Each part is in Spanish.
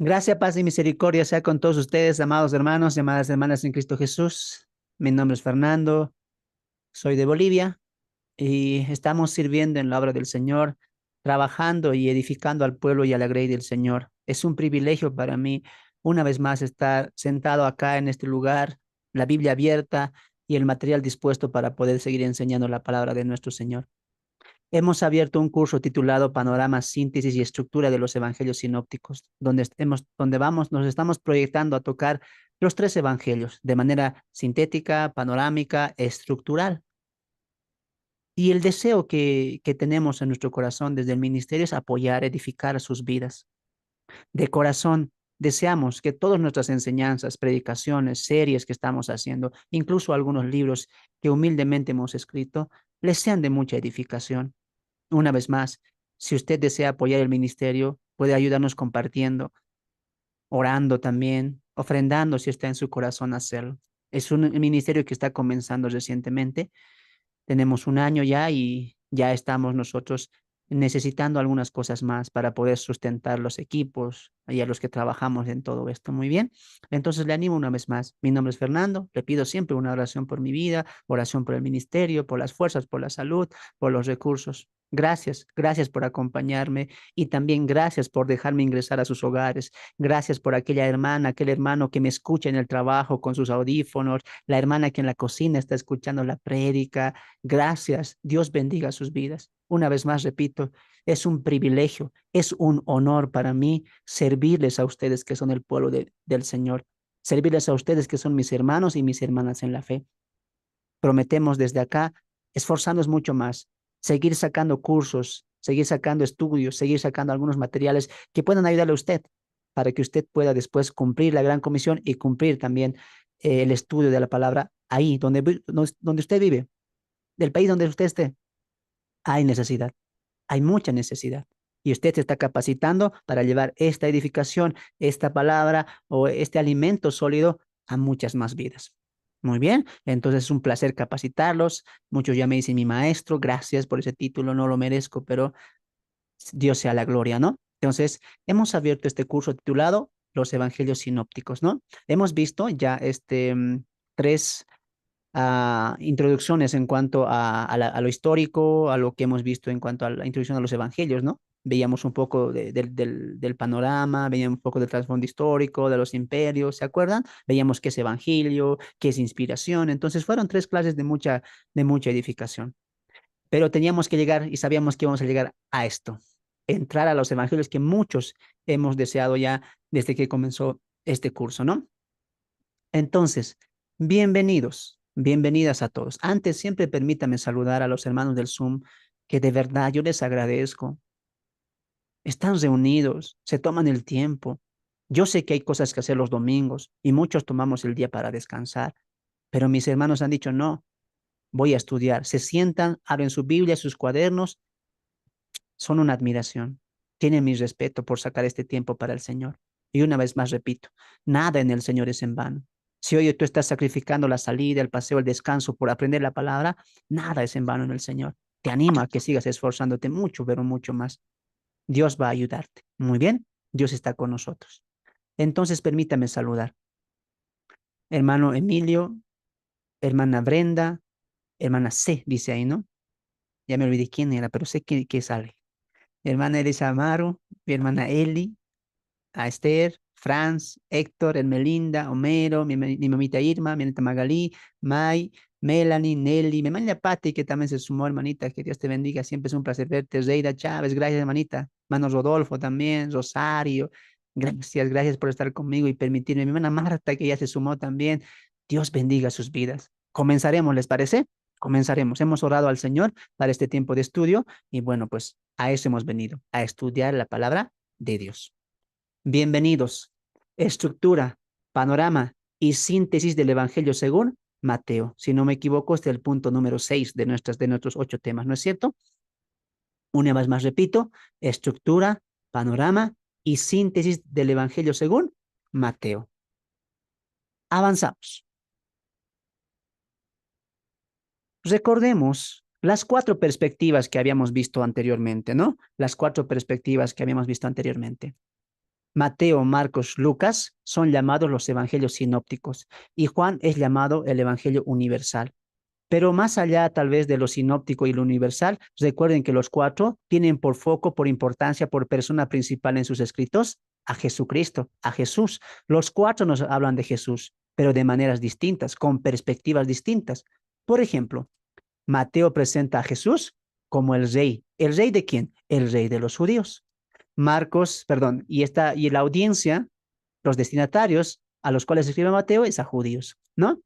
Gracia, paz y misericordia sea con todos ustedes, amados hermanos y amadas hermanas en Cristo Jesús. Mi nombre es Fernando, soy de Bolivia y estamos sirviendo en la obra del Señor, trabajando y edificando al pueblo y a la grey del Señor. Es un privilegio para mí, una vez más, estar sentado acá en este lugar, la Biblia abierta y el material dispuesto para poder seguir enseñando la palabra de nuestro Señor. Hemos abierto un curso titulado Panorama, Síntesis y Estructura de los Evangelios Sinópticos, donde vamos, nos estamos proyectando a tocar los tres evangelios de manera sintética, panorámica, estructural. Y el deseo que tenemos en nuestro corazón desde el ministerio es apoyar, edificar sus vidas. De corazón, deseamos que todas nuestras enseñanzas, predicaciones, series que estamos haciendo, incluso algunos libros que humildemente hemos escrito, les sean de mucha edificación. Una vez más, si usted desea apoyar el ministerio, puede ayudarnos compartiendo, orando también, ofrendando si está en su corazón hacerlo. Es un ministerio que está comenzando recientemente. Tenemos un año ya y ya estamos nosotros necesitando algunas cosas más para poder sustentar los equipos y a los que trabajamos en todo esto. Muy bien. Entonces le animo una vez más. Mi nombre es Fernando. Le pido siempre una oración por mi vida, oración por el ministerio, por las fuerzas, por la salud, por los recursos. Gracias, gracias por acompañarme y también gracias por dejarme ingresar a sus hogares. Gracias por aquella hermana, aquel hermano que me escucha en el trabajo con sus audífonos, la hermana que en la cocina está escuchando la prédica. Gracias, Dios bendiga sus vidas. Una vez más, repito, es un privilegio, es un honor para mí servirles a ustedes que son el pueblo del Señor, servirles a ustedes que son mis hermanos y mis hermanas en la fe. Prometemos desde acá esforzarnos mucho más, seguir sacando cursos, seguir sacando estudios, seguir sacando algunos materiales que puedan ayudarle a usted para que usted pueda después cumplir la gran comisión y cumplir también el estudio de la palabra ahí donde usted vive, del país donde usted esté. Hay necesidad, hay mucha necesidad. Y usted se está capacitando para llevar esta edificación, esta palabra o este alimento sólido a muchas más vidas. Muy bien, entonces es un placer capacitarlos. Muchos ya me dicen mi maestro, gracias por ese título, no lo merezco, pero Dios sea la gloria, ¿no? Entonces, hemos abierto este curso titulado Los Evangelios Sinópticos, ¿no? Hemos visto ya tres introducciones en cuanto a lo histórico, a lo que hemos visto en cuanto a la introducción a los evangelios, ¿no? Veíamos un poco del panorama, veíamos un poco del trasfondo histórico, de los imperios, ¿se acuerdan? Veíamos qué es evangelio, qué es inspiración. Entonces fueron tres clases de mucha edificación. Pero teníamos que llegar y sabíamos que íbamos a llegar a esto, entrar a los evangelios que muchos hemos deseado ya desde que comenzó este curso, ¿no? Entonces, bienvenidos, bienvenidas a todos. Antes, siempre permítame saludar a los hermanos del Zoom, que de verdad yo les agradezco. Están reunidos, se toman el tiempo. Yo sé que hay cosas que hacer los domingos y muchos tomamos el día para descansar, pero mis hermanos han dicho, no, voy a estudiar. Se sientan, abren su Biblia, sus cuadernos, son una admiración. Tienen mi respeto por sacar este tiempo para el Señor. Y una vez más repito, nada en el Señor es en vano. Si hoy tú estás sacrificando la salida, el paseo, el descanso por aprender la palabra, nada es en vano en el Señor. Te animo a que sigas esforzándote mucho, pero mucho más. Dios va a ayudarte. Muy bien, Dios está con nosotros. Entonces permítame saludar. Hermano Emilio, hermana Brenda, hermana C, dice ahí, ¿no? Ya me olvidé quién era, pero sé que sale. Hermana Elisa Amaro, mi hermana Eli, a Esther, Franz, Héctor, Ermelinda, Homero, mi mamita Irma, mi neta Magalí, May, Melanie, Nelly, mi hermana Patti, que también se sumó, hermanita, que Dios te bendiga, siempre es un placer verte, Reida Chávez, gracias, hermanita, hermano Rodolfo también, Rosario, gracias, gracias por estar conmigo y permitirme, mi hermana Marta, que ya se sumó también, Dios bendiga sus vidas. Comenzaremos, ¿les parece? Comenzaremos. Hemos orado al Señor para este tiempo de estudio y bueno, pues a eso hemos venido, a estudiar la palabra de Dios. Bienvenidos. Estructura, panorama y síntesis del Evangelio según Mateo. Si no me equivoco, este es el punto número 6 de nuestros 8 temas, ¿no es cierto? Una vez más repito, estructura, panorama y síntesis del Evangelio según Mateo. Avanzamos. Recordemos las 4 perspectivas que habíamos visto anteriormente, ¿no? Las 4 perspectivas que habíamos visto anteriormente. Mateo, Marcos, Lucas son llamados los evangelios sinópticos y Juan es llamado el evangelio universal. Pero más allá tal vez de lo sinóptico y lo universal, recuerden que los cuatro tienen por foco, por importancia, por persona principal en sus escritos a Jesucristo, a Jesús. Los cuatro nos hablan de Jesús, pero de maneras distintas, con perspectivas distintas. Por ejemplo, Mateo presenta a Jesús como el rey. ¿El rey de quién? El rey de los judíos. Marcos, perdón, y la audiencia, los destinatarios a los cuales escribe Mateo es a judíos, ¿no?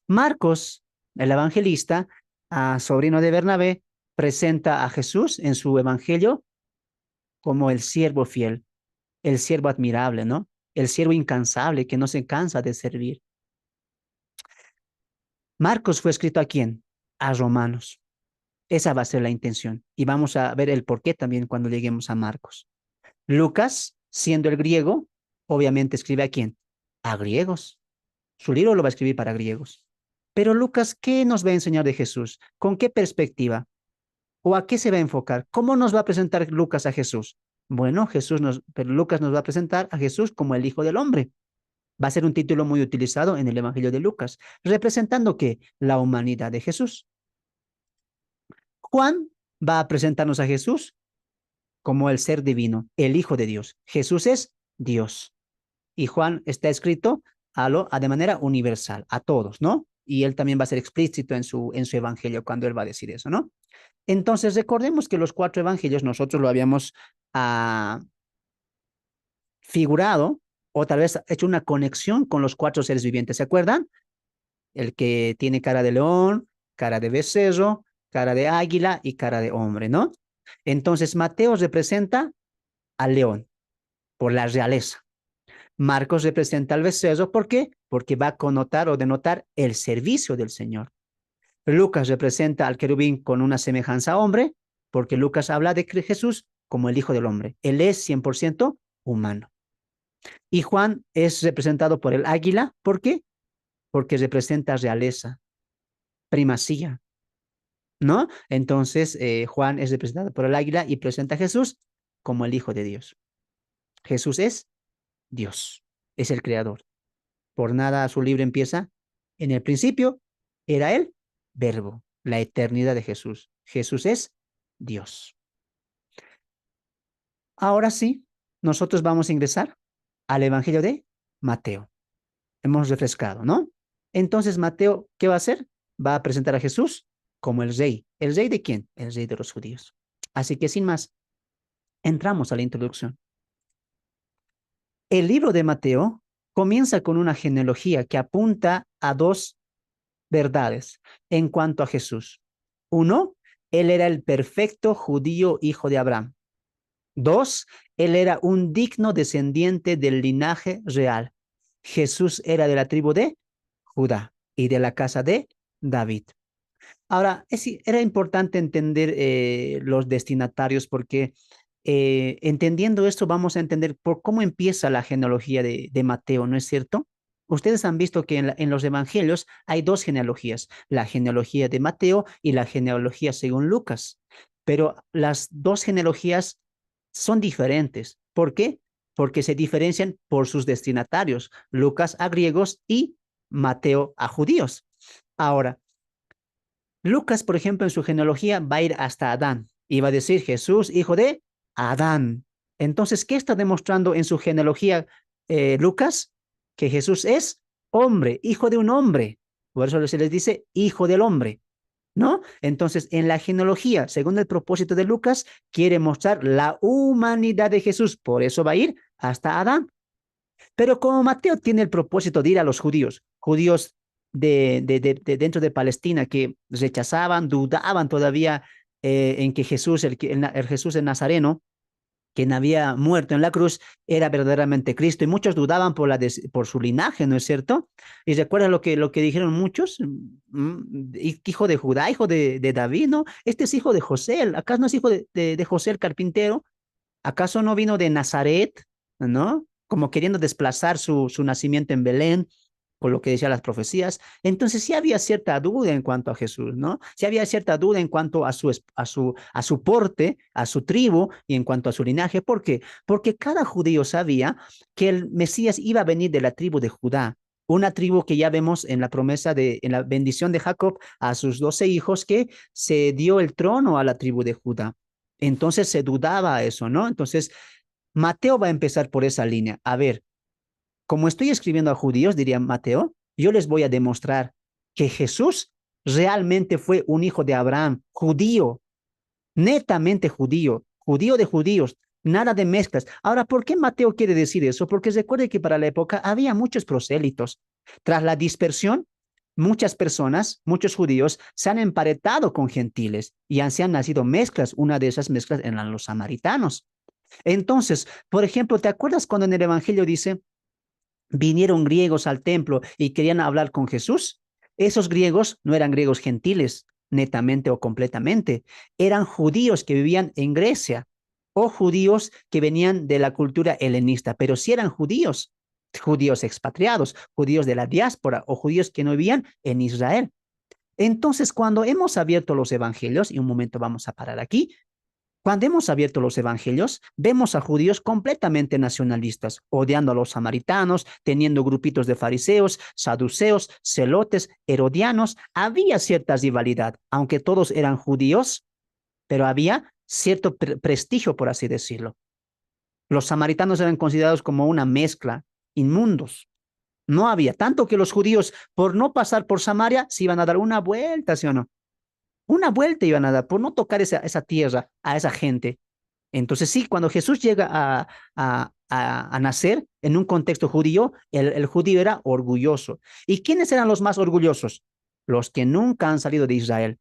Marcos, el evangelista, sobrino de Bernabé, presenta a Jesús en su evangelio como el siervo fiel, el siervo admirable, ¿no? El siervo incansable que no se cansa de servir. Marcos fue escrito ¿a quién? A romanos. Esa va a ser la intención. Y vamos a ver el por qué también cuando lleguemos a Marcos. Lucas, siendo el griego, obviamente escribe ¿a quién? A griegos. Su libro lo va a escribir para griegos. Pero Lucas, ¿qué nos va a enseñar de Jesús? ¿Con qué perspectiva? ¿O a qué se va a enfocar? ¿Cómo nos va a presentar Lucas a Jesús? Bueno, pero Lucas nos va a presentar a Jesús como el Hijo del Hombre. Va a ser un título muy utilizado en el Evangelio de Lucas, representando ¿qué? La humanidad de Jesús. Juan va a presentarnos a Jesús como el ser divino, el Hijo de Dios. Jesús es Dios. Y Juan está escrito de manera universal, a todos, ¿no? Y él también va a ser explícito en su evangelio cuando él va a decir eso, ¿no? Entonces, recordemos que los cuatro evangelios nosotros lo habíamos ah, figurado o tal vez hecho una conexión con los cuatro seres vivientes. ¿Se acuerdan? El que tiene cara de león, cara de becerro, cara de águila y cara de hombre, ¿no? Entonces, Mateo representa al león por la realeza. Marcos representa al becerro, ¿por qué? Porque va a connotar o denotar el servicio del Señor. Lucas representa al querubín con una semejanza a hombre, porque Lucas habla de Jesús como el Hijo del Hombre. Él es 100% humano. Y Juan es representado por el águila, ¿por qué? Porque representa realeza, primacía, ¿no? Entonces, Juan es representado por el águila y presenta a Jesús como el Hijo de Dios. Jesús es Dios, es el Creador. Por nada su libro empieza. En el principio era el verbo, la eternidad de Jesús. Jesús es Dios. Ahora sí, nosotros vamos a ingresar al Evangelio de Mateo. Hemos refrescado, ¿no? Entonces Mateo, ¿qué va a hacer? Va a presentar a Jesús como el rey. ¿El rey de quién? El rey de los judíos. Así que sin más, entramos a la introducción. El libro de Mateo comienza con una genealogía que apunta a dos verdades en cuanto a Jesús. Uno, él era el perfecto judío hijo de Abraham. Dos, él era un digno descendiente del linaje real. Jesús era de la tribu de Judá y de la casa de David. Ahora, era importante entender los destinatarios porque entendiendo esto vamos a entender por cómo empieza la genealogía de Mateo, ¿no es cierto? Ustedes han visto que en los evangelios hay dos genealogías, la genealogía de Mateo y la genealogía según Lucas, pero las dos genealogías son diferentes. ¿Por qué? Porque se diferencian por sus destinatarios, Lucas a griegos y Mateo a judíos. Ahora, Lucas, por ejemplo, en su genealogía va a ir hasta Adán y va a decir Jesús, hijo de Adán. Entonces, ¿qué está demostrando en su genealogía Lucas? Que Jesús es hombre, hijo de un hombre. Por eso se les dice hijo del hombre, ¿no? Entonces, en la genealogía, según el propósito de Lucas, quiere mostrar la humanidad de Jesús. Por eso va a ir hasta Adán. Pero como Mateo tiene el propósito de ir a los judíos, judíos dentro de Palestina que rechazaban, dudaban todavía en que Jesús, el Jesús el Nazareno, quien había muerto en la cruz, era verdaderamente Cristo. Y muchos dudaban por su linaje, ¿no es cierto? Y recuerda lo que dijeron muchos, hijo de Judá, hijo de David, ¿no? Este es hijo de José, ¿acaso no es hijo de José el carpintero? ¿Acaso no vino de Nazaret, ¿no? Como queriendo desplazar su nacimiento en Belén. con lo que decían las profecías. Entonces sí había cierta duda en cuanto a Jesús, ¿no? Sí había cierta duda en cuanto a su porte, a su tribu y en cuanto a su linaje. ¿Por qué? Porque cada judío sabía que el Mesías iba a venir de la tribu de Judá, una tribu que ya vemos en la promesa en la bendición de Jacob a sus 12 hijos, que se dio el trono a la tribu de Judá. Entonces se dudaba eso, ¿no? Entonces Mateo va a empezar por esa línea. A ver, como estoy escribiendo a judíos, diría Mateo, yo les voy a demostrar que Jesús realmente fue un hijo de Abraham, judío, netamente judío, judío de judíos, nada de mezclas. Ahora, ¿por qué Mateo quiere decir eso? Porque recuerde que para la época había muchos prosélitos. Tras la dispersión, muchas personas, muchos judíos, se han emparetado con gentiles y se han nacido mezclas. Una de esas mezclas eran los samaritanos. Entonces, por ejemplo, ¿te acuerdas cuando en el Evangelio dice, vinieron griegos al templo y querían hablar con Jesús? Esos griegos no eran griegos gentiles, netamente o completamente, eran judíos que vivían en Grecia o judíos que venían de la cultura helenista, pero sí eran judíos, judíos expatriados, judíos de la diáspora o judíos que no vivían en Israel. Entonces, cuando hemos abierto los evangelios, y un momento vamos a parar aquí, cuando hemos abierto los evangelios, vemos a judíos completamente nacionalistas, odiando a los samaritanos, teniendo grupitos de fariseos, saduceos, celotes, herodianos. Había cierta rivalidad, aunque todos eran judíos, pero había cierto prestigio, por así decirlo. Los samaritanos eran considerados como una mezcla, inmundos. No había, tanto que los judíos, por no pasar por Samaria, se iban a dar una vuelta, ¿sí o no? Una vuelta iban a dar por no tocar esa tierra, a esa gente. Entonces sí, cuando Jesús llega a nacer en un contexto judío, el judío era orgulloso. ¿Y quiénes eran los más orgullosos? Los que nunca han salido de Israel,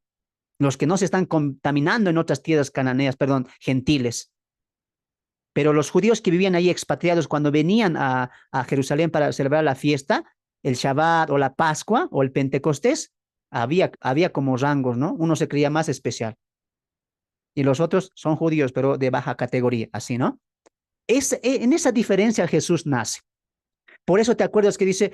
los que no se están contaminando en otras tierras cananeas, perdón, gentiles. Pero los judíos que vivían ahí expatriados cuando venían a Jerusalén para celebrar la fiesta, el Shabbat o la Pascua o el Pentecostés, había como rangos, ¿no? Uno se creía más especial y los otros son judíos, pero de baja categoría, así, ¿no? En esa diferencia Jesús nace. Por eso te acuerdas que dice,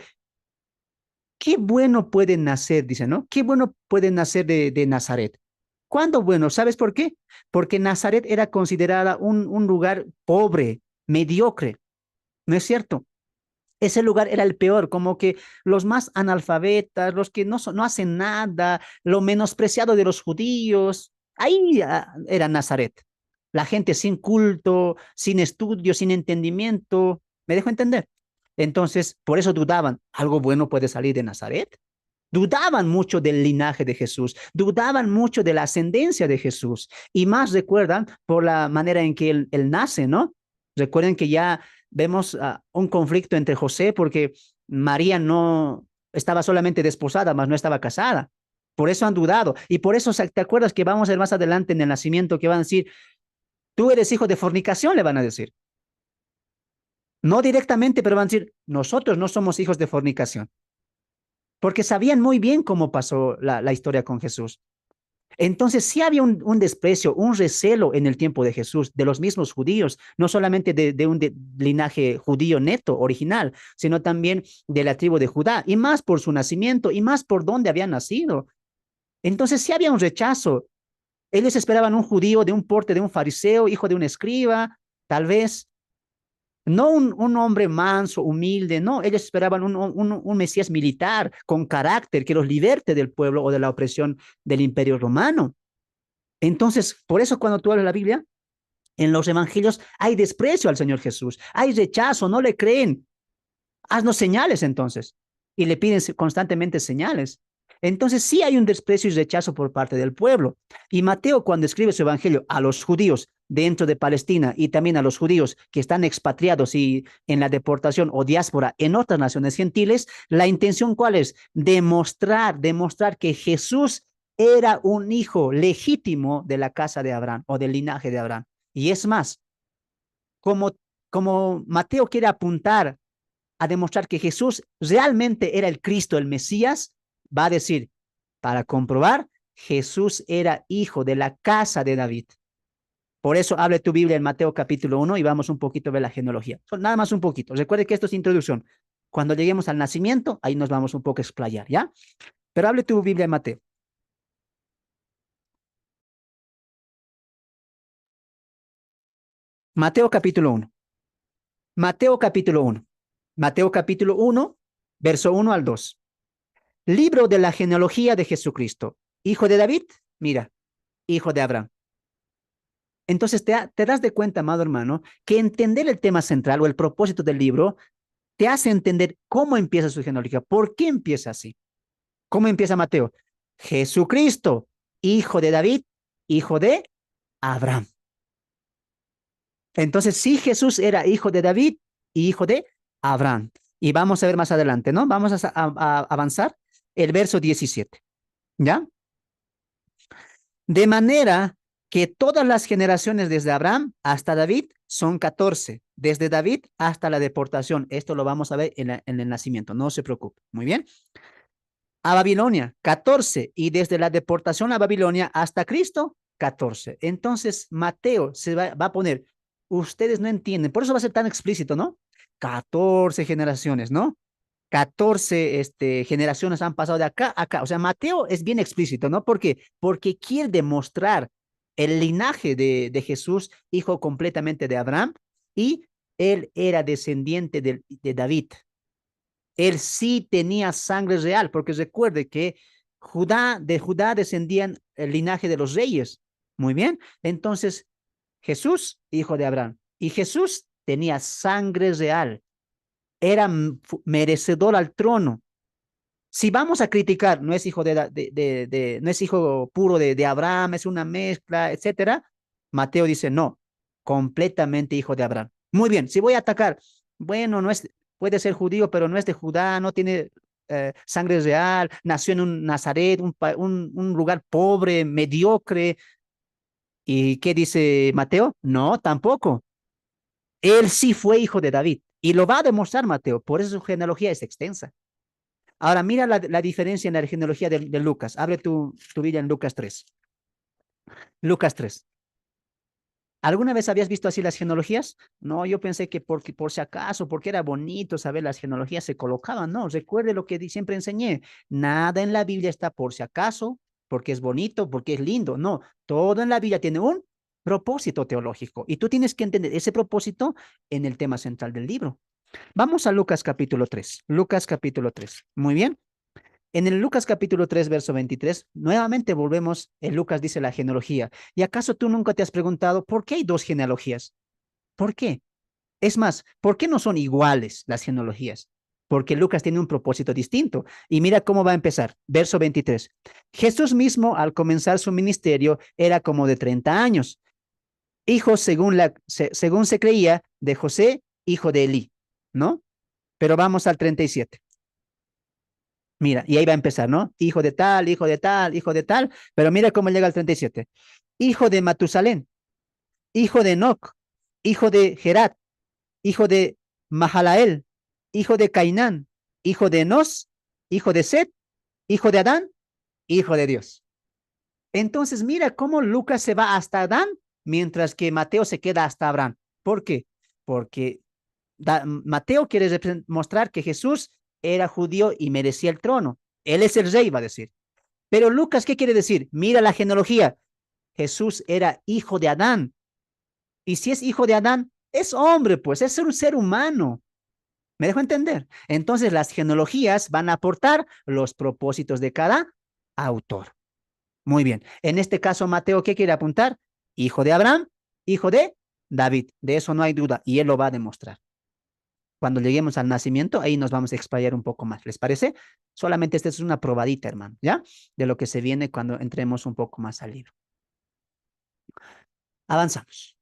qué bueno puede nacer, dice, ¿no? Qué bueno puede nacer de Nazaret. ¿Cuándo bueno? ¿Sabes por qué? Porque Nazaret era considerada un lugar pobre, mediocre, ¿no es cierto? Ese lugar era el peor, como que los más analfabetas, los que no hacen nada, lo menospreciado de los judíos. Ahí era Nazaret. La gente sin culto, sin estudio, sin entendimiento. ¿Me dejo entender? Entonces, por eso dudaban, ¿algo bueno puede salir de Nazaret? Dudaban mucho del linaje de Jesús, dudaban mucho de la ascendencia de Jesús y más recuerdan por la manera en que él nace, ¿no? Recuerden que ya vemos un conflicto entre José porque María no estaba solamente desposada, mas no estaba casada. Por eso han dudado y por eso te acuerdas que vamos a ver más adelante en el nacimiento que van a decir, tú eres hijo de fornicación, le van a decir. No directamente, pero van a decir, nosotros no somos hijos de fornicación, porque sabían muy bien cómo pasó la historia con Jesús. Entonces sí había un desprecio, un recelo en el tiempo de Jesús, de los mismos judíos, no solamente de un linaje judío neto, original, sino también de la tribu de Judá, y más por su nacimiento, y más por dónde había nacido. Entonces sí había un rechazo. Ellos esperaban un judío de un porte de un fariseo, hijo de un escriba, tal vez, no un hombre manso, humilde, no, ellos esperaban un Mesías militar, con carácter, que los liberte del pueblo o de la opresión del imperio romano. Entonces, por eso cuando tú hablas la Biblia, en los evangelios hay desprecio al Señor Jesús, hay rechazo, no le creen. Haznos señales entonces. Y le piden constantemente señales. Entonces sí hay un desprecio y rechazo por parte del pueblo. Y Mateo cuando escribe su evangelio a los judíos dentro de Palestina y también a los judíos que están expatriados y en la deportación o diáspora en otras naciones gentiles, la intención ¿cuál es? Demostrar que Jesús era un hijo legítimo de la casa de Abraham o del linaje de Abraham. Y es más, como, como Mateo quiere apuntar a demostrar que Jesús realmente era el Cristo, el Mesías, va a decir, para comprobar, Jesús era hijo de la casa de David. Por eso habla tu Biblia en Mateo capítulo 1 y vamos un poquito a ver la genealogía. Nada más un poquito. Recuerde que esto es introducción. Cuando lleguemos al nacimiento, ahí nos vamos un poco a explayar, ¿ya? Pero hable tu Biblia en Mateo. Mateo capítulo 1. Mateo capítulo 1. Mateo capítulo 1, verso 1 al 2. Libro de la genealogía de Jesucristo. Hijo de David, mira, hijo de Abraham. Entonces te das de cuenta, amado hermano, que entender el tema central o el propósito del libro te hace entender cómo empieza su genealogía. ¿Por qué empieza así? ¿Cómo empieza Mateo? Jesucristo, hijo de David, hijo de Abraham. Entonces, sí, Jesús era hijo de David y hijo de Abraham. Y vamos a ver más adelante, ¿no? Vamos a avanzar el verso 17, ¿ya? De manera que todas las generaciones desde Abraham hasta David son 14, desde David hasta la deportación. Esto lo vamos a ver en el nacimiento, no se preocupe. Muy bien. A Babilonia, 14, y desde la deportación a Babilonia hasta Cristo, 14. Entonces, Mateo va a poner, ustedes no entienden, por eso va a ser tan explícito, ¿no? 14 generaciones, ¿no? 14 generaciones han pasado de acá a acá. O sea, Mateo es bien explícito, ¿no? ¿Por qué? Porque quiere demostrar el linaje de Jesús, hijo completamente de Abraham, y él era descendiente de David. Él sí tenía sangre real, porque recuerde que de Judá descendían el linaje de los reyes. Muy bien. Entonces, Jesús, hijo de Abraham, y Jesús tenía sangre real, era merecedor al trono. Si vamos a criticar, no es hijo no es hijo puro de Abraham, es una mezcla, etcétera. Mateo dice, no, completamente hijo de Abraham. Muy bien, si voy a atacar, bueno, no es, puede ser judío, pero no es de Judá, no tiene sangre real, nació en un Nazaret, un lugar pobre, mediocre. ¿Y qué dice Mateo? No, tampoco. Él sí fue hijo de David y lo va a demostrar Mateo, por eso su genealogía es extensa. Ahora mira la diferencia en la genealogía de Lucas. Abre tu Biblia en Lucas 3. Lucas 3. ¿Alguna vez habías visto así las genealogías? No, yo pensé que por si acaso, porque era bonito saber las genealogías, se colocaban. No, recuerde lo que siempre enseñé. Nada en la Biblia está por si acaso, porque es bonito, porque es lindo. No, todo en la Biblia tiene un propósito teológico. Y tú tienes que entender ese propósito en el tema central del libro. Vamos a Lucas capítulo 3. Lucas capítulo 3. Muy bien. En el Lucas capítulo 3, verso 23, nuevamente volvemos, en Lucas dice la genealogía. ¿Y acaso tú nunca te has preguntado por qué hay dos genealogías? ¿Por qué? Es más, ¿por qué no son iguales las genealogías? Porque Lucas tiene un propósito distinto. Y mira cómo va a empezar. Verso 23. Jesús mismo, al comenzar su ministerio, era como de 30 años. Hijo, según se creía, de José, hijo de Elí, ¿no? Pero vamos al 37. Mira, y ahí va a empezar, ¿no? Hijo de tal, hijo de tal, hijo de tal, pero mira cómo llega al 37. Hijo de Matusalén, hijo de Enoc, hijo de Gerat, hijo de Mahalael, hijo de Cainán, hijo de Enos, hijo de Set, hijo de Adán, hijo de Dios. Entonces mira cómo Lucas se va hasta Adán, mientras que Mateo se queda hasta Abraham. ¿Por qué? Porque Mateo quiere mostrar que Jesús era judío y merecía el trono. Él es el rey, va a decir. Pero Lucas, ¿qué quiere decir? Mira la genealogía. Jesús era hijo de Adán. Y si es hijo de Adán, es hombre, pues es un ser humano. ¿Me dejo entender? Entonces las genealogías van a aportar los propósitos de cada autor. Muy bien. En este caso, Mateo, ¿qué quiere apuntar? Hijo de Abraham, hijo de David. De eso no hay duda y él lo va a demostrar. Cuando lleguemos al nacimiento, ahí nos vamos a explayar un poco más. ¿Les parece? Solamente esta es una probadita, hermano, ¿ya? De lo que se viene cuando entremos un poco más al libro. Avanzamos.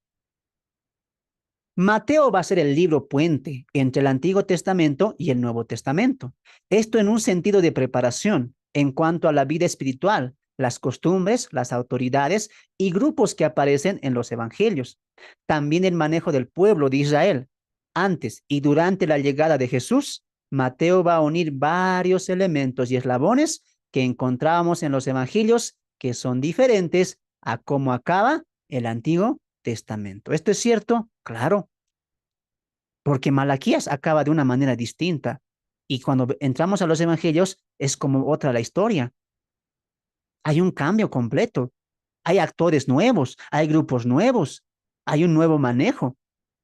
Mateo va a ser el libro puente entre el Antiguo Testamento y el Nuevo Testamento. Esto en un sentido de preparación en cuanto a la vida espiritual, las costumbres, las autoridades y grupos que aparecen en los evangelios. También el manejo del pueblo de Israel. Antes y durante la llegada de Jesús, Mateo va a unir varios elementos y eslabones que encontramos en los evangelios que son diferentes a cómo acaba el Antiguo Testamento. ¿Esto es cierto? Claro, porque Malaquías acaba de una manera distinta. Y cuando entramos a los evangelios, es como otra la historia. Hay un cambio completo. Hay actores nuevos, hay grupos nuevos, hay un nuevo manejo.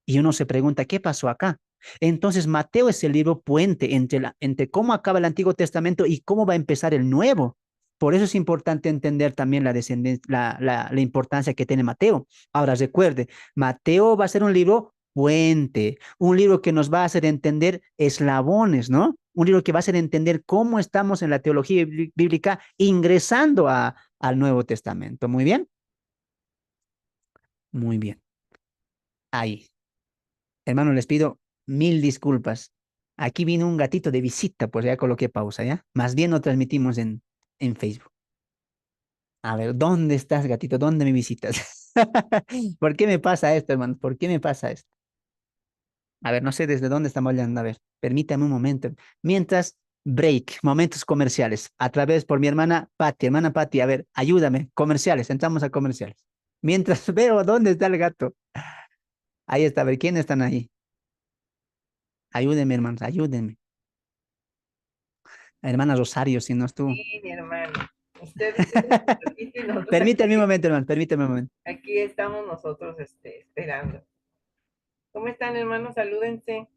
Y uno se pregunta, ¿qué pasó acá? Entonces, Mateo es el libro puente entre cómo acaba el Antiguo Testamento y cómo va a empezar el Nuevo. Por eso es importante entender también la importancia que tiene Mateo. Ahora, recuerde, Mateo va a ser un libro puente, un libro que nos va a hacer entender eslabones, ¿no? Un libro que va a hacer entender cómo estamos en la teología bíblica ingresando al Nuevo Testamento. Muy bien, muy bien. Ahí. Hermano, les pido mil disculpas. Aquí vino un gatito de visita, pues ya coloqué pausa, ¿ya? Más bien lo transmitimos en Facebook. A ver, ¿dónde estás, gatito? ¿Dónde me visitas? ¿Por qué me pasa esto, hermano? ¿Por qué me pasa esto? A ver, no sé desde dónde estamos hablando. A ver, permítame un momento. Mientras, break, momentos comerciales, a través por mi hermana Patti. Hermana Patti, a ver, ayúdame. Comerciales, entramos a comerciales. Mientras veo dónde está el gato. Ahí está, a ver, ¿quiénes están ahí? Ayúdenme, hermanos, ayúdenme. Hermana Rosario, si no estuvo. Sí, mi hermano. Ustedes un ratito y nosotros Permítame un aquí, momento, hermano, permítame un momento. aquí estamos nosotros esperando. ¿Cómo están, hermanos? Salúdense.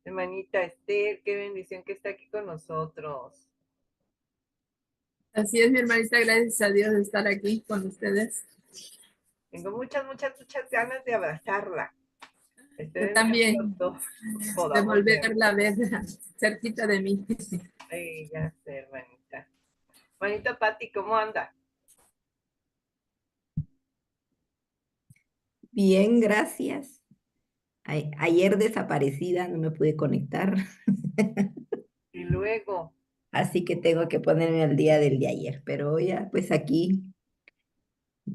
Hermanita Esther, qué bendición que está aquí con nosotros. Así es, mi hermanita, gracias a Dios de estar aquí con ustedes. Tengo muchas ganas de abrazarla. Yo Espérenme también, pronto de podamos ver. volverla a ver cerquita de mí. Ay, ya sé, hermanita. Hermanita Patti, ¿cómo anda? Bien, gracias. Ayer desaparecida, no me pude conectar, Y luego, así que tengo que ponerme al día del de ayer, pero ya pues aquí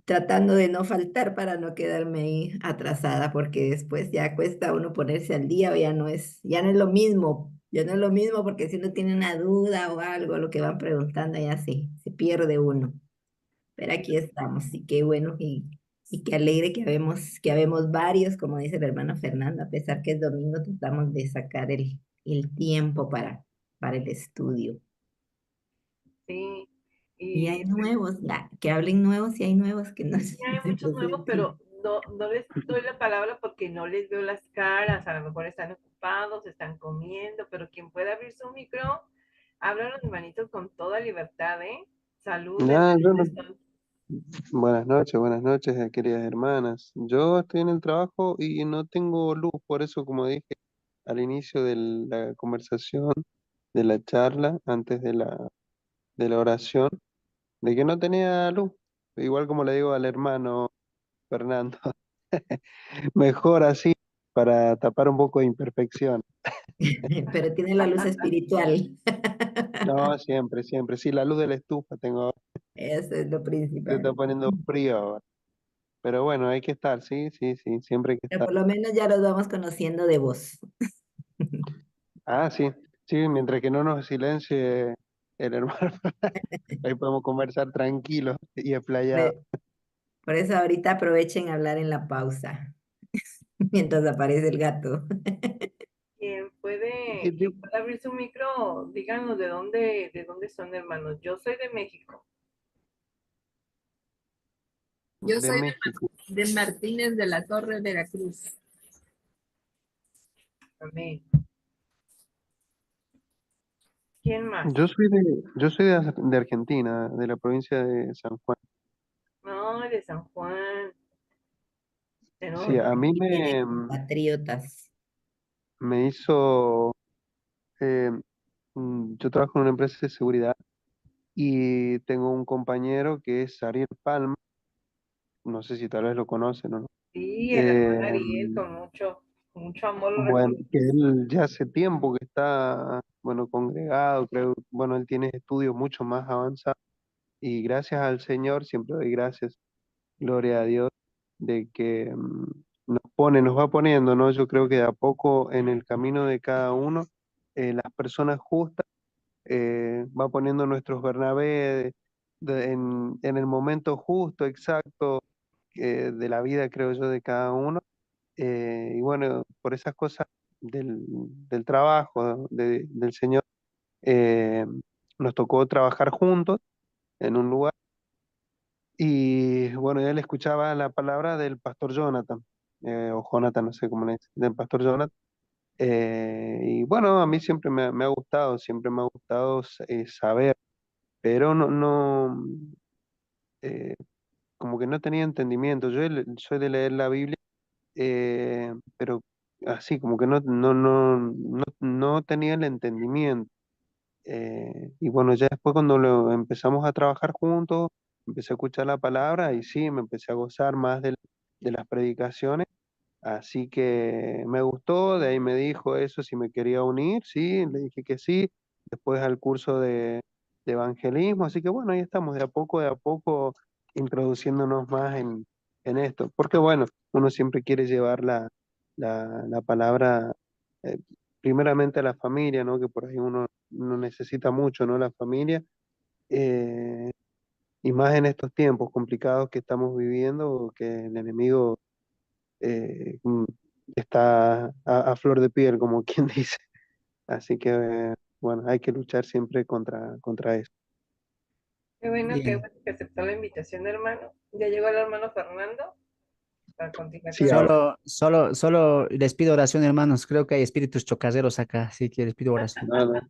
tratando de no faltar para no quedarme ahí atrasada, porque después ya cuesta uno ponerse al día, o ya no es lo mismo, ya no es lo mismo porque si uno tiene una duda o algo, lo que van preguntando ya se pierde uno. Pero aquí estamos, y qué bueno y qué alegre que habemos varios, como dice el hermano Fernando, a pesar que es domingo, tratamos de sacar el tiempo para el estudio. sí. Y Y hay nuevos, que hablen nuevos y hay nuevos que no sí, se hay muchos nuevos, presenten. pero no les doy la palabra porque no les veo las caras. A lo mejor están ocupados, están comiendo, pero quien pueda abrir su micro, hablan los hermanitos con toda libertad, ¿eh? Saluden, Ah, ¿de yo dónde no- son? buenas noches, queridas hermanas. Yo estoy en el trabajo y no tengo luz, por eso, como dije al inicio de la conversación, de la charla, antes de la oración, de que no tenía luz. Igual como le digo al hermano Fernando, mejor así para tapar un poco de imperfección. Pero tiene la luz espiritual. No, siempre, siempre. Sí, la luz de la estufa tengo ahora, Eso es lo se está principal. poniendo frío ahora. Pero bueno, hay que estar, sí, sí, sí, siempre hay que Pero estar. por lo menos ya los vamos conociendo de voz. Ah, sí, sí, mientras que no nos silencie el hermano, ahí podemos conversar tranquilos y explayados. Por por eso ahorita aprovechen a hablar en la pausa, mientras aparece el gato. ¿Qué Quien tipo pueda abrir su micro, díganos de dónde son, hermanos. Yo soy de México. Yo de soy México? de Martínez de la Torre, Veracruz. Amén. ¿Quién más? Yo soy de Argentina, de la provincia de San Juan. No, de San Juan. Sí, Tenemos a mí Aquí tiene compatriotas. me hizo, eh, yo trabajo en una empresa de seguridad y tengo un compañero que es Ariel Palma, no sé si tal vez lo conocen o no. sí, el Eh, hermano Ariel con mucho amor lo Bueno, recuerdo. que él ya hace tiempo que está, bueno, congregado, creo, bueno, él tiene estudios mucho más avanzados y gracias al Señor, siempre doy gracias, gloria a Dios, de que nos va poniendo, ¿no? Yo creo que de a poco en el camino de cada uno, las personas justas, va poniendo nuestros Bernabé en el momento justo, exacto, de la vida, creo yo, de cada uno. Y bueno, por esas cosas del trabajo del Señor, eh, nos tocó trabajar juntos en un lugar y bueno, él escuchaba la palabra del pastor Jonathan, o Jonathan, no sé cómo le dice, del pastor Jonathan. Y bueno, a mí siempre me ha gustado, siempre me ha gustado saber, pero eh, como que no tenía entendimiento. Yo soy de leer la Biblia, pero así, como que no tenía el entendimiento. Y bueno, ya después cuando empezamos a trabajar juntos, empecé a escuchar la palabra y sí, me empecé a gozar más de las predicaciones. Así que me gustó, de ahí me dijo eso, si me quería unir, sí, le dije que sí, después al curso de evangelismo, así que bueno, ahí estamos de a poco introduciéndonos más en esto, porque bueno, uno siempre quiere llevar la palabra eh, primeramente a la familia, ¿no? Que por ahí uno necesita mucho, ¿no? La familia, eh, y más en estos tiempos complicados que estamos viviendo, que el enemigo está a flor de piel, como quien dice. Así que, bueno, hay que luchar siempre contra eso. Qué Bien. bueno que aceptó la invitación, hermano. Ya llegó el hermano Fernando para continuar Sí, con el... ahora, Solo les pido oración, hermanos. Creo que hay espíritus chocarreros acá, así que les pido oración. no, no.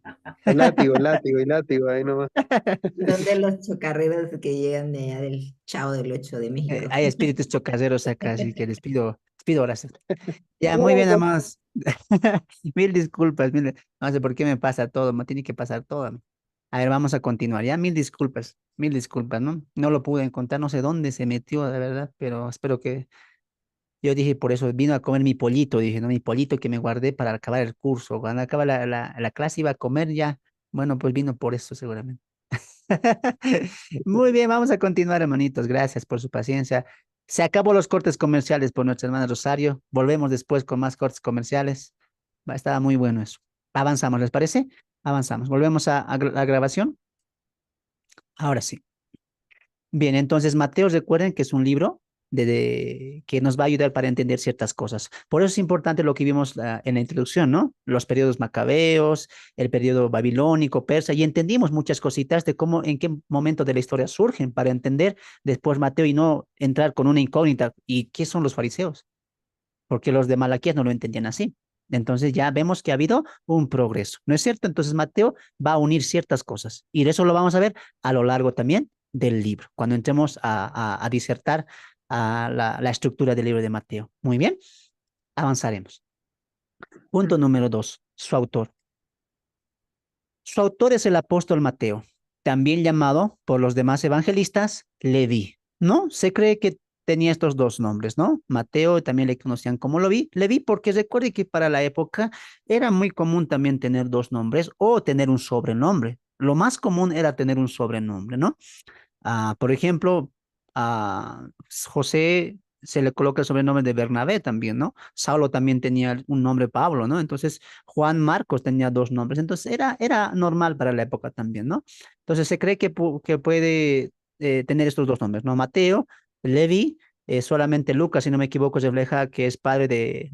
El látigo, el látigo, el látigo, ahí nomás. Son de los chocarreros que llegan de allá del Chavo del Ocho de México. Hay espíritus chocarreros acá, así que les pido oración. Ya, muy No, bien, no, amados. Mil disculpas, no sé por qué me pasa todo, me tiene que pasar todo a mí. A ver, vamos a continuar. Ya, mil disculpas, ¿no? No lo pude encontrar, no sé dónde se metió, de verdad, pero espero que. Yo dije, por eso vino a comer mi pollito, dije, ¿no? Mi pollito que me guardé para acabar el curso. Cuando acaba la clase iba a comer ya. Bueno, pues vino por eso seguramente. Muy bien, vamos a continuar, hermanitos. Gracias por su paciencia. Se acabó los cortes comerciales por nuestra hermana Rosario. Volvemos después con más cortes comerciales. Estaba muy bueno eso. Avanzamos, ¿les parece? Avanzamos. Volvemos a la grabación. Ahora sí. Bien, entonces Mateo, recuerden que es un libro que nos va a ayudar para entender ciertas cosas. Por eso es importante lo que vimos en la introducción, ¿no? Los periodos macabeos, el periodo babilónico, persa, y entendimos muchas cositas de cómo, en qué momento de la historia surgen para entender después Mateo y no entrar con una incógnita. ¿Y qué son los fariseos? Porque los de Malaquías no lo entendían así. Entonces ya vemos que ha habido un progreso, ¿no es cierto? Entonces Mateo va a unir ciertas cosas y eso lo vamos a ver a lo largo también del libro, cuando entremos a disertar la estructura del libro de Mateo. Muy bien, avanzaremos. Punto número 2, su autor. Su autor es el apóstol Mateo, también llamado por los demás evangelistas Leví, ¿no? Se cree que tenía estos dos nombres, ¿no? Mateo también le conocían como Leví, porque recuerde que para la época era muy común también tener dos nombres o tener un sobrenombre. Lo más común era tener un sobrenombre, ¿no? Por ejemplo, a José se le coloca el sobrenombre de Bernabé también, ¿no? Saulo también tenía un nombre Pablo, ¿no? Entonces, Juan Marcos tenía dos nombres, entonces era normal para la época también, ¿no? Entonces, se cree que puede tener estos dos nombres, ¿no? Mateo, Levi, solamente Lucas, si no me equivoco, refleja que es padre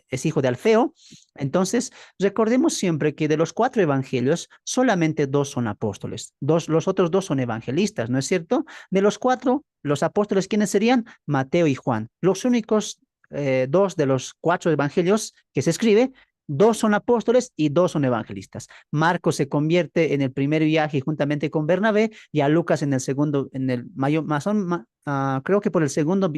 es hijo de Alfeo. Entonces, recordemos siempre que de los cuatro evangelios, solamente dos son apóstoles, los otros dos son evangelistas, ¿no es cierto? De los cuatro, los apóstoles, ¿quiénes serían? Mateo y Juan. Los únicos dos de los cuatro evangelios que se escribe, dos son apóstoles y dos son evangelistas. Marcos se convierte en el primer viaje juntamente con Bernabé y a Lucas en el segundo, en el mayor, creo que por el segundo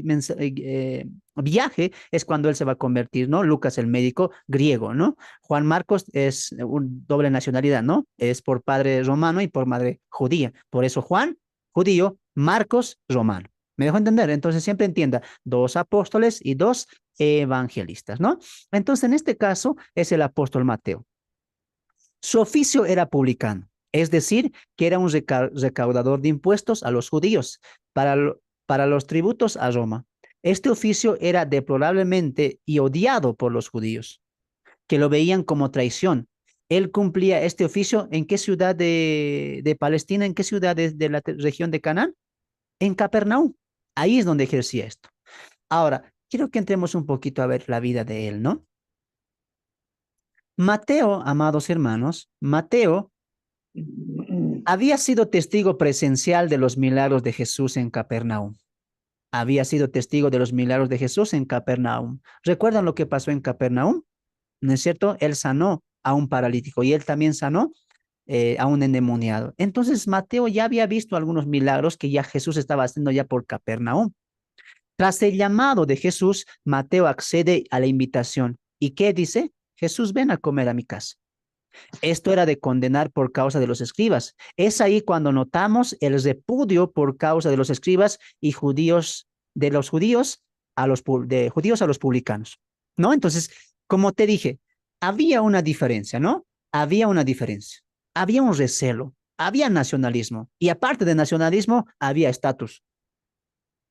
viaje es cuando él se va a convertir, ¿no? Lucas el médico griego, ¿no? Juan Marcos es un doble nacionalidad, ¿no? Es por padre romano y por madre judía. Por eso Juan, judío, Marcos, romano. ¿Me dejo entender? Entonces siempre entienda, dos apóstoles y dos evangelistas, ¿no? Entonces en este caso es el apóstol Mateo. Su oficio era publicano, es decir, que era un recaudador de impuestos a los judíos para los tributos a Roma. Este oficio era deplorablemente y odiado por los judíos, que lo veían como traición. Él cumplía este oficio en qué ciudad de Palestina, en qué ciudad de la región de Canaán, en Capernaum. Ahí es donde ejercía esto. Ahora, quiero que entremos un poquito a ver la vida de él, ¿no? Mateo, amados hermanos, Mateo había sido testigo presencial de los milagros de Jesús en Capernaum. Había sido testigo de los milagros de Jesús en Capernaum. ¿Recuerdan lo que pasó en Capernaum? ¿No es cierto? Él sanó a un paralítico y él también sanó a un endemoniado. Entonces Mateo ya había visto algunos milagros que ya Jesús estaba haciendo ya por Capernaum. Tras el llamado de Jesús, Mateo accede a la invitación. ¿Y qué dice? Jesús, ven a comer a mi casa. Esto era de condenar por causa de los escribas. Es ahí cuando notamos el repudio por causa de los escribas y judíos, de los judíos a los, de judíos a los publicanos, ¿no? Entonces, como te dije, había una diferencia, ¿no? Había una diferencia. Había un recelo, había nacionalismo y aparte de nacionalismo, había estatus.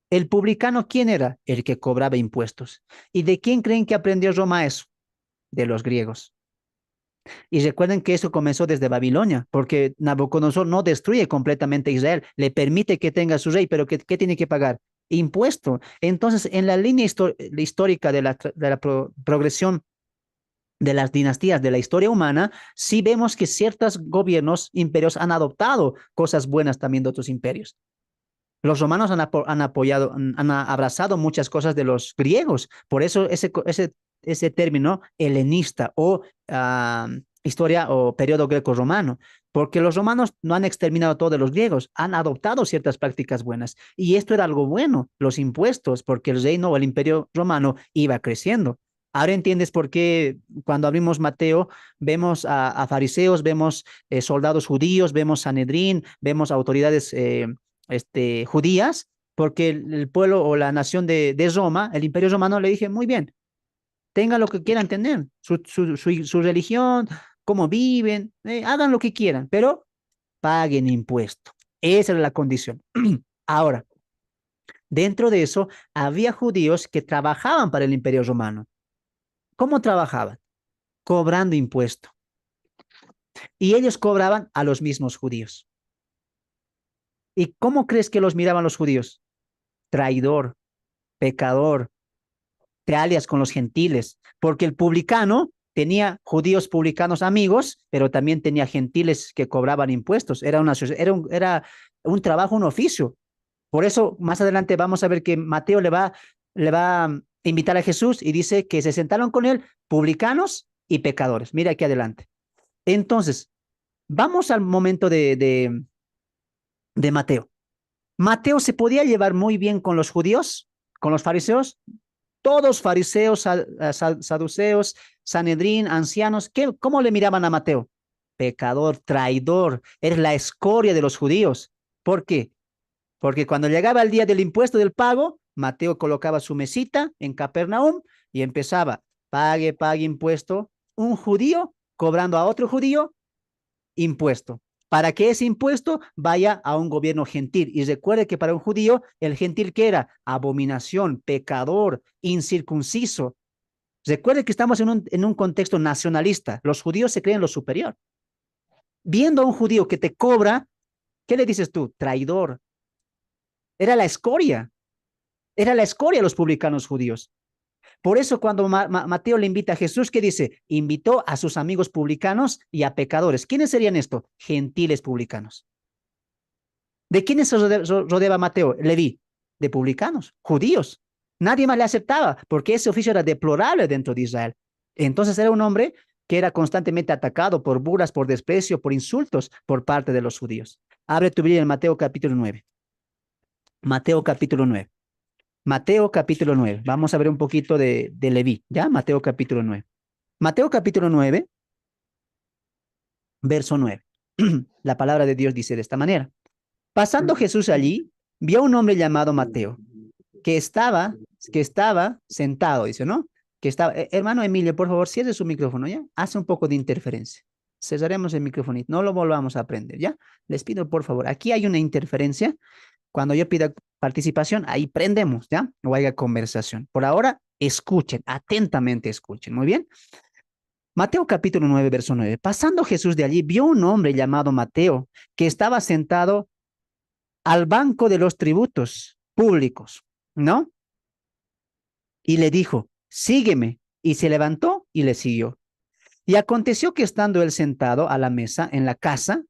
El publicano, ¿quién era? El que cobraba impuestos. ¿Y de quién creen que aprendió Roma eso? De los griegos. Y recuerden que eso comenzó desde Babilonia, porque Nabucodonosor no destruye completamente Israel, le permite que tenga su rey, pero ¿qué tiene que pagar? Impuesto. Entonces, en la línea histórica de la progresión de las dinastías de la historia humana, sí vemos que ciertos gobiernos, imperios han adoptado cosas buenas también de otros imperios. Los romanos han apoyado, han abrazado muchas cosas de los griegos. Por eso ese término helenista o historia o periodo greco-romano, porque los romanos no han exterminado todo de los griegos, han adoptado ciertas prácticas buenas. Y esto era algo bueno, los impuestos, porque el reino o el imperio romano iba creciendo. Ahora entiendes por qué cuando abrimos Mateo vemos a fariseos, vemos soldados judíos, vemos Sanedrín, vemos autoridades judías, porque el pueblo o la nación de Roma, el imperio romano, le dije, muy bien, tengan lo que quieran tener, su religión, cómo viven, hagan lo que quieran, pero paguen impuesto. Esa era la condición. Ahora, dentro de eso, había judíos que trabajaban para el imperio romano. ¿Cómo trabajaban? Cobrando impuesto. Y ellos cobraban a los mismos judíos. ¿Y cómo crees que los miraban los judíos? Traidor, pecador, te alias con los gentiles, porque el publicano tenía judíos publicanos amigos, pero también tenía gentiles que cobraban impuestos. Era un trabajo, un oficio. Por eso, más adelante vamos a ver que Mateo le va a invitar a Jesús y dice que se sentaron con él publicanos y pecadores. Mira aquí adelante. Entonces, vamos al momento de Mateo. Mateo se podía llevar muy bien con los judíos, con los fariseos, todos fariseos, saduceos, Sanedrín, ancianos. ¿Cómo le miraban a Mateo? Pecador, traidor, eres la escoria de los judíos. ¿Por qué? Porque cuando llegaba el día del impuesto del pago, Mateo colocaba su mesita en Capernaum y empezaba, pague impuesto, un judío cobrando a otro judío impuesto, para que ese impuesto vaya a un gobierno gentil. Y recuerde que para un judío, el gentil que era abominación, pecador, incircunciso. Recuerde que estamos en un contexto nacionalista. Los judíos se creen lo superior. Viendo a un judío que te cobra, ¿qué le dices tú? Traidor. Era la escoria. Era la escoria de los publicanos judíos. Por eso cuando Mateo le invita a Jesús, ¿qué dice? Invitó a sus amigos publicanos y a pecadores. ¿Quiénes serían esto? Gentiles publicanos. ¿De quiénes se rodeaba Mateo? Leví, de publicanos, judíos. Nadie más le aceptaba porque ese oficio era deplorable dentro de Israel. Entonces era un hombre que era constantemente atacado por burlas, por desprecio, por insultos por parte de los judíos. Abre tu Biblia en Mateo capítulo 9. Mateo capítulo 9. Mateo capítulo 9. Vamos a ver un poquito de Leví, ¿ya? Mateo capítulo 9. Mateo capítulo 9, verso 9. La palabra de Dios dice de esta manera. Pasando Jesús allí, vio a un hombre llamado Mateo, que estaba sentado, dice, ¿no? Que estaba, hermano Emilio, por favor, cierre su micrófono, ¿ya? Hace un poco de interferencia. Cerraremos el micrófono, no lo volvamos a aprender, ¿ya? Les pido, por favor, aquí hay una interferencia. Cuando yo pida participación, ahí prendemos, ¿ya? O haya conversación. Por ahora, escuchen, atentamente escuchen, ¿muy bien? Mateo capítulo 9, verso 9. Pasando Jesús de allí, vio un hombre llamado Mateo, que estaba sentado al banco de los tributos públicos, ¿no? Y le dijo, sígueme. Y se levantó y le siguió. Y aconteció que estando él sentado a la mesa en la casa,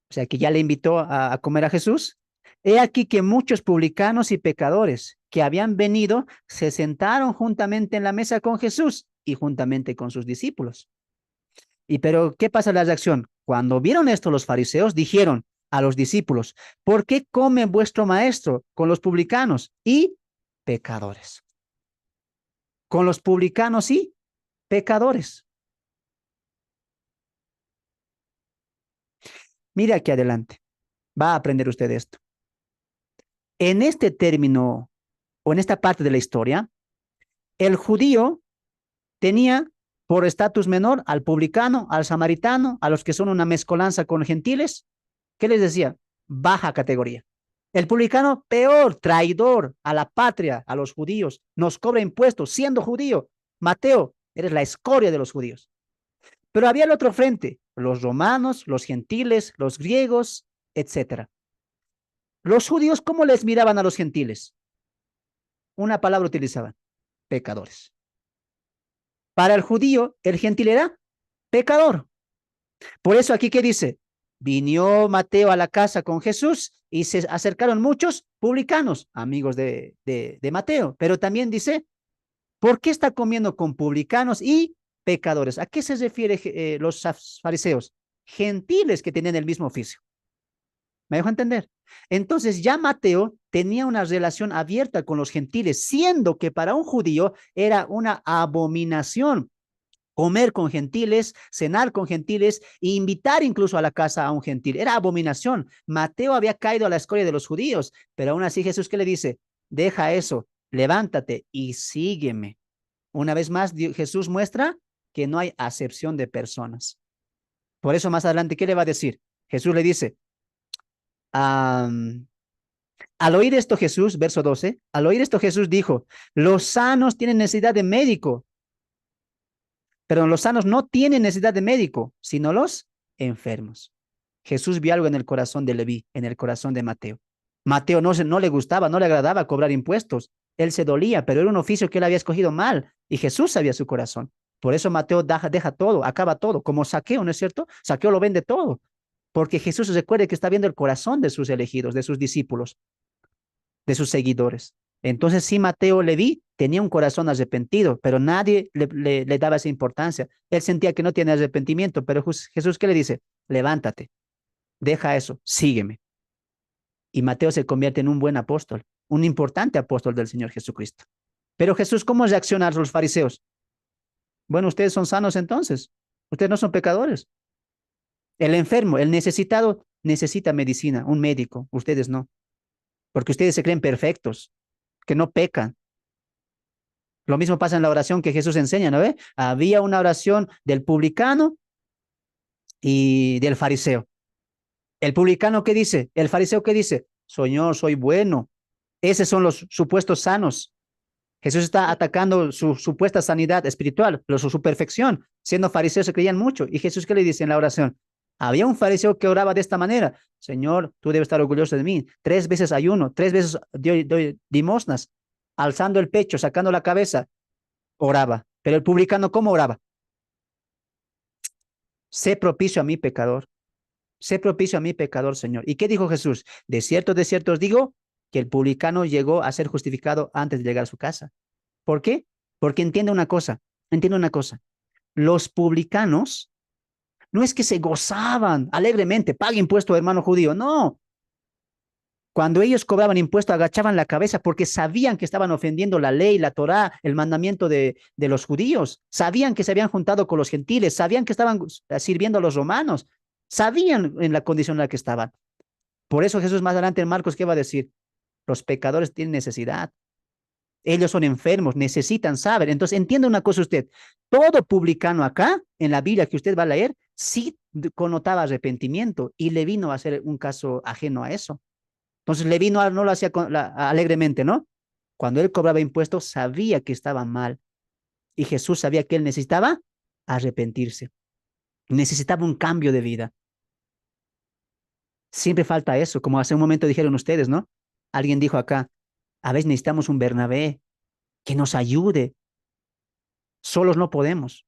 o sea que ya le invitó a comer a Jesús, he aquí que muchos publicanos y pecadores que habían venido se sentaron juntamente en la mesa con Jesús y juntamente con sus discípulos. Y pero, ¿qué pasa la reacción? Cuando vieron esto los fariseos, dijeron a los discípulos, ¿por qué come vuestro maestro con los publicanos y pecadores? Con los publicanos y pecadores. Mire aquí adelante. Va a aprender usted esto. En este término o en esta parte de la historia, el judío tenía por estatus menor al publicano, al samaritano, a los que son una mezcolanza con gentiles. ¿Qué les decía? Baja categoría. El publicano, peor, traidor a la patria, a los judíos, nos cobra impuestos siendo judío. Mateo, eres la escoria de los judíos. Pero había el otro frente, los romanos, los gentiles, los griegos, etcétera. Los judíos, ¿cómo les miraban a los gentiles? Una palabra utilizaban, pecadores. Para el judío, el gentil era pecador. Por eso aquí, ¿qué dice? Vino Mateo a la casa con Jesús y se acercaron muchos publicanos, amigos de Mateo. Pero también dice, ¿por qué está comiendo con publicanos y pecadores? ¿A qué se refiere los fariseos? Gentiles que tenían el mismo oficio. ¿Me dejo entender? Entonces ya Mateo tenía una relación abierta con los gentiles, siendo que para un judío era una abominación comer con gentiles, cenar con gentiles e invitar incluso a la casa a un gentil. Era abominación. Mateo había caído a la escoria de los judíos, pero aún así Jesús, ¿qué le dice? Deja eso, levántate y sígueme. Una vez más, Jesús muestra que no hay acepción de personas. Por eso más adelante, ¿qué le va a decir? Jesús le dice, al oír esto Jesús, verso 12, al oír esto Jesús dijo, los sanos tienen necesidad de médico, pero los sanos no tienen necesidad de médico, sino los enfermos. Jesús vio algo en el corazón de Leví, en el corazón de Mateo. Mateo no le gustaba, no le agradaba cobrar impuestos. Él se dolía, pero era un oficio que él había escogido mal y Jesús sabía su corazón. Por eso Mateo deja todo, acaba todo, como Zaqueo, ¿no es cierto? Zaqueo lo vende todo, porque Jesús recuerde que está viendo el corazón de sus elegidos, de sus discípulos, de sus seguidores. Entonces sí, Mateo Leví tenía un corazón arrepentido, pero nadie le daba esa importancia. Él sentía que no tiene arrepentimiento, pero Jesús, ¿qué le dice? Levántate, deja eso, sígueme. Y Mateo se convierte en un buen apóstol, un importante apóstol del Señor Jesucristo. Pero Jesús, ¿cómo reacciona a los fariseos? Bueno, ustedes son sanos entonces, ustedes no son pecadores. El enfermo, el necesitado, necesita medicina, un médico, ustedes no, porque ustedes se creen perfectos, que no pecan. Lo mismo pasa en la oración que Jesús enseña, ¿no ve? Había una oración del publicano y del fariseo. El publicano, ¿qué dice? El fariseo, ¿qué dice? Señor, soy bueno. Esos son los supuestos sanos. Jesús está atacando su supuesta sanidad espiritual, su perfección. Siendo fariseos se creían mucho. ¿Y Jesús qué le dice en la oración? Había un fariseo que oraba de esta manera. Señor, tú debes estar orgulloso de mí. 3 veces ayuno, 3 veces doy limosnas, alzando el pecho, sacando la cabeza, oraba. Pero el publicano, ¿cómo oraba? Sé propicio a mi pecador. Sé propicio a mi pecador, Señor. ¿Y qué dijo Jesús? De cierto os digo que el publicano llegó a ser justificado antes de llegar a su casa. ¿Por qué? Porque entiende una cosa. Los publicanos no es que se gozaban alegremente, pague impuesto, hermano judío. No. Cuando ellos cobraban impuesto, agachaban la cabeza porque sabían que estaban ofendiendo la ley, la Torá, el mandamiento de los judíos. Sabían que se habían juntado con los gentiles, sabían que estaban sirviendo a los romanos, sabían en la condición en la que estaban. Por eso Jesús más adelante en Marcos, ¿qué va a decir? Los pecadores tienen necesidad. Ellos son enfermos, necesitan saber. Entonces, entienda una cosa usted. Todo publicano acá, en la Biblia que usted va a leer, sí connotaba arrepentimiento y le vino a hacer un caso ajeno a eso. Entonces, Leví no lo hacía alegremente, ¿no? Cuando él cobraba impuestos, sabía que estaba mal. Y Jesús sabía que él necesitaba arrepentirse. Necesitaba un cambio de vida. Siempre falta eso, como hace un momento dijeron ustedes, ¿no? Alguien dijo acá, a veces necesitamos un Bernabé que nos ayude. Solos no podemos.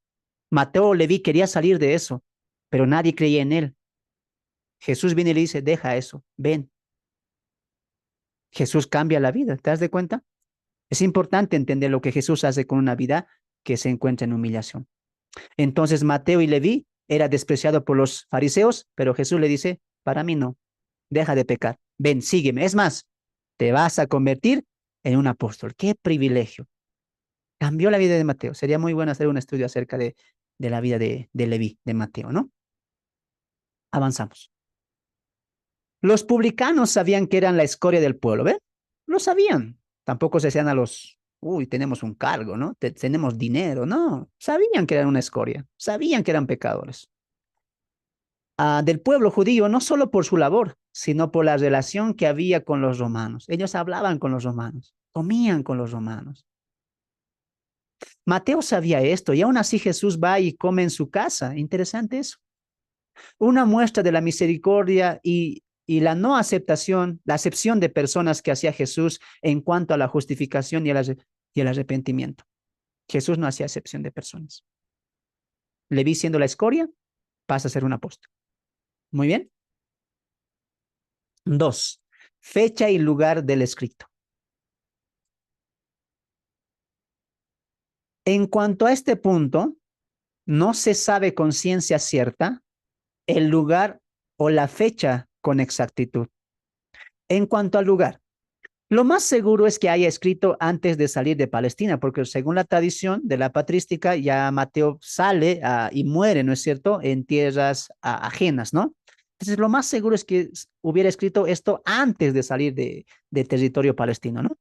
Mateo Leví quería salir de eso, pero nadie creía en él. Jesús viene y le dice, deja eso, ven. Jesús cambia la vida, ¿te das de cuenta? Es importante entender lo que Jesús hace con una vida que se encuentra en humillación. Entonces Mateo y Leví era despreciado por los fariseos, pero Jesús le dice, para mí no, deja de pecar, ven, sígueme. Es más, te vas a convertir en un apóstol. ¡Qué privilegio! Cambió la vida de Mateo. Sería muy bueno hacer un estudio acerca de la vida de Leví, de Mateo, ¿no? Avanzamos. Los publicanos sabían que eran la escoria del pueblo, ¿ven? Lo sabían. Tampoco se hacían a los, uy, tenemos un cargo, ¿no? Tenemos dinero, no. Sabían que eran una escoria, sabían que eran pecadores. Del pueblo judío, no solo por su labor, sino por la relación que había con los romanos. Ellos hablaban con los romanos, comían con los romanos. Mateo sabía esto y aún así Jesús va y come en su casa. Interesante eso. Una muestra de la misericordia y la no aceptación, la acepción de personas que hacía Jesús en cuanto a la justificación y el arrepentimiento. Jesús no hacía acepción de personas. Leví, siendo la escoria, pasa a ser un apóstol. Muy bien. 2. Fecha y lugar del escrito. En cuanto a este punto, no se sabe con ciencia cierta el lugar o la fecha con exactitud. En cuanto al lugar, lo más seguro es que haya escrito antes de salir de Palestina, porque según la tradición de la patrística, ya Mateo sale y muere, ¿no es cierto?, en tierras ajenas, ¿no? Entonces, lo más seguro es que hubiera escrito esto antes de salir de territorio palestino, ¿no?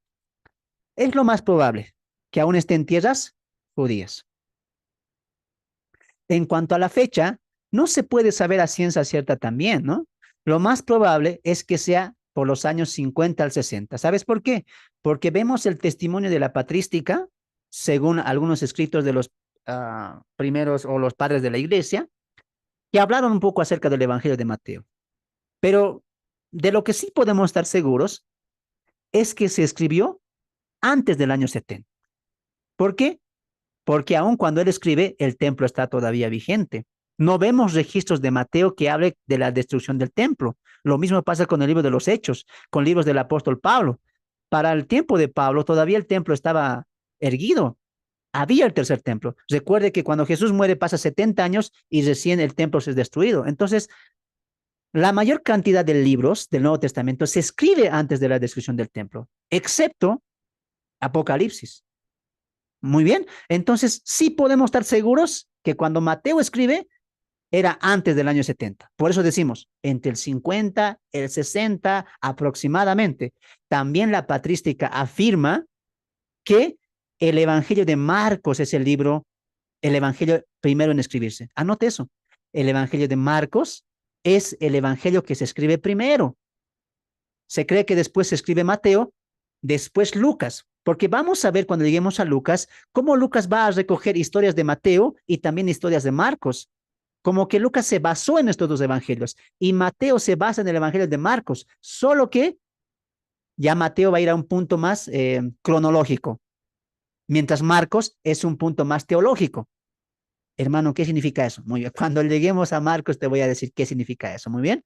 Es lo más probable que aún esté en tierras judías. En cuanto a la fecha, no se puede saber a ciencia cierta también, ¿no? Lo más probable es que sea por los años 50 al 60. ¿Sabes por qué? Porque vemos el testimonio de la patrística, según algunos escritos de los primeros o los padres de la iglesia, que hablaron un poco acerca del Evangelio de Mateo. Pero de lo que sí podemos estar seguros es que se escribió antes del año 70. ¿Por qué? Porque aun cuando él escribe, el templo está todavía vigente. No vemos registros de Mateo que hable de la destrucción del templo. Lo mismo pasa con el libro de los Hechos, con libros del apóstol Pablo. Para el tiempo de Pablo, todavía el templo estaba erguido. Había el tercer templo. Recuerde que cuando Jesús muere pasa 70 años y recién el templo se es destruido. Entonces, la mayor cantidad de libros del Nuevo Testamento se escribe antes de la destrucción del templo, excepto Apocalipsis. Muy bien, entonces sí podemos estar seguros que cuando Mateo escribe era antes del año 70. Por eso decimos, entre el 50, el 60 aproximadamente. También la patrística afirma que el Evangelio de Marcos es el libro, el Evangelio primero en escribirse. Anote eso. El Evangelio de Marcos es el Evangelio que se escribe primero. Se cree que después se escribe Mateo, después Lucas, porque vamos a ver cuando lleguemos a Lucas, cómo Lucas va a recoger historias de Mateo y también historias de Marcos. Como que Lucas se basó en estos dos evangelios y Mateo se basa en el evangelio de Marcos, solo que ya Mateo va a ir a un punto más cronológico, mientras Marcos es un punto más teológico. Hermano, ¿qué significa eso? Muy bien, cuando lleguemos a Marcos te voy a decir qué significa eso, muy bien.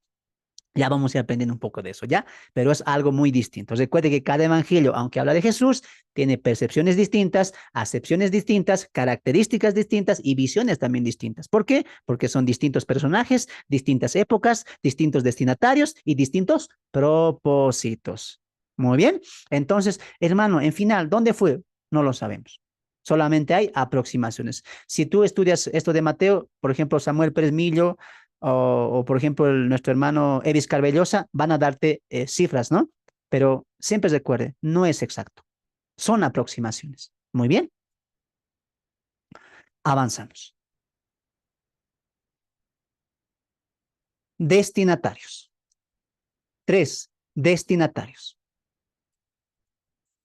Ya vamos a ir aprendiendo un poco de eso, ¿ya? Pero es algo muy distinto. Recuerde que cada evangelio, aunque habla de Jesús, tiene percepciones distintas, acepciones distintas, características distintas y visiones también distintas. ¿Por qué? Porque son distintos personajes, distintas épocas, distintos destinatarios y distintos propósitos. Muy bien. Entonces, hermano, en final, ¿dónde fue? No lo sabemos. Solamente hay aproximaciones. Si tú estudias esto de Mateo, por ejemplo, Samuel Pérez Millo, o por ejemplo, nuestro hermano Evis Carbellosa, van a darte cifras, ¿no? Pero siempre recuerde, no es exacto. Son aproximaciones. Muy bien. Avanzamos. Destinatarios. 3. Destinatarios.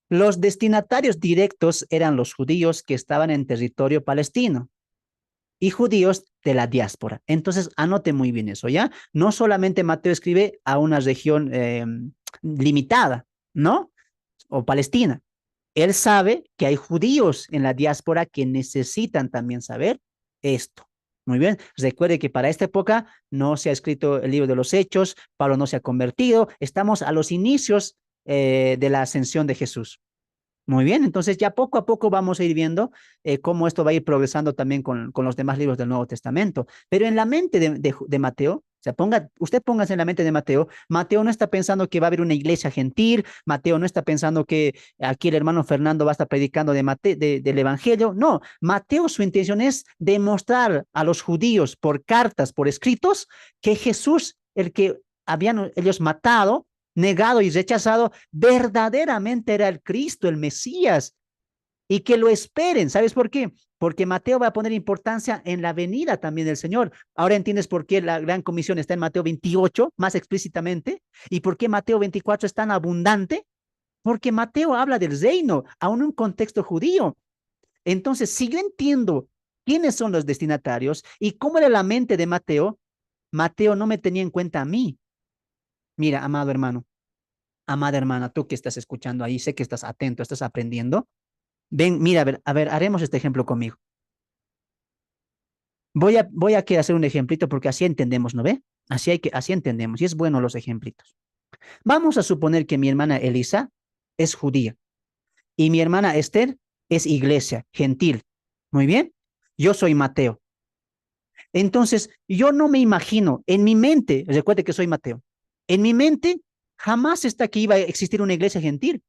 Los destinatarios directos eran los judíos que estaban en territorio palestino y judíos de la diáspora. Entonces, anote muy bien eso, ¿ya? No solamente Mateo escribe a una región limitada, ¿no? O Palestina. Él sabe que hay judíos en la diáspora que necesitan también saber esto. Muy bien, recuerde que para esta época no se ha escrito el libro de los Hechos, Pablo no se ha convertido, estamos a los inicios de la ascensión de Jesús. Muy bien, entonces ya poco a poco vamos a ir viendo cómo esto va a ir progresando también con los demás libros del Nuevo Testamento. Pero en la mente de Mateo, o sea, usted póngase en la mente de Mateo, Mateo no está pensando que va a haber una iglesia gentil, Mateo no está pensando que aquí el hermano Fernando va a estar predicando del Evangelio, no, Mateo su intención es demostrar a los judíos por cartas, por escritos, que Jesús, el que habían ellos matado, negado y rechazado, verdaderamente era el Cristo, el Mesías, y que lo esperen. ¿Sabes por qué? Porque Mateo va a poner importancia en la venida también del Señor. Ahora entiendes por qué la gran comisión está en Mateo 28, más explícitamente, y por qué Mateo 24 es tan abundante, porque Mateo habla del reino, aún en un contexto judío. Entonces, si yo entiendo quiénes son los destinatarios y cómo era la mente de Mateo, Mateo no me tenía en cuenta a mí. Mira, amado hermano, amada hermana, tú que estás escuchando ahí, sé que estás atento, estás aprendiendo. Ven, mira, a ver, haremos este ejemplo conmigo. Voy a que hacer un ejemplito porque así entendemos, ¿no ve? Así entendemos y es bueno los ejemplitos. Vamos a suponer que mi hermana Elisa es judía y mi hermana Esther es iglesia, gentil. Muy bien. Yo soy Mateo. Entonces, yo no me imagino, en mi mente, recuerde que soy Mateo, en mi mente jamás está que iba a existir una iglesia gentil.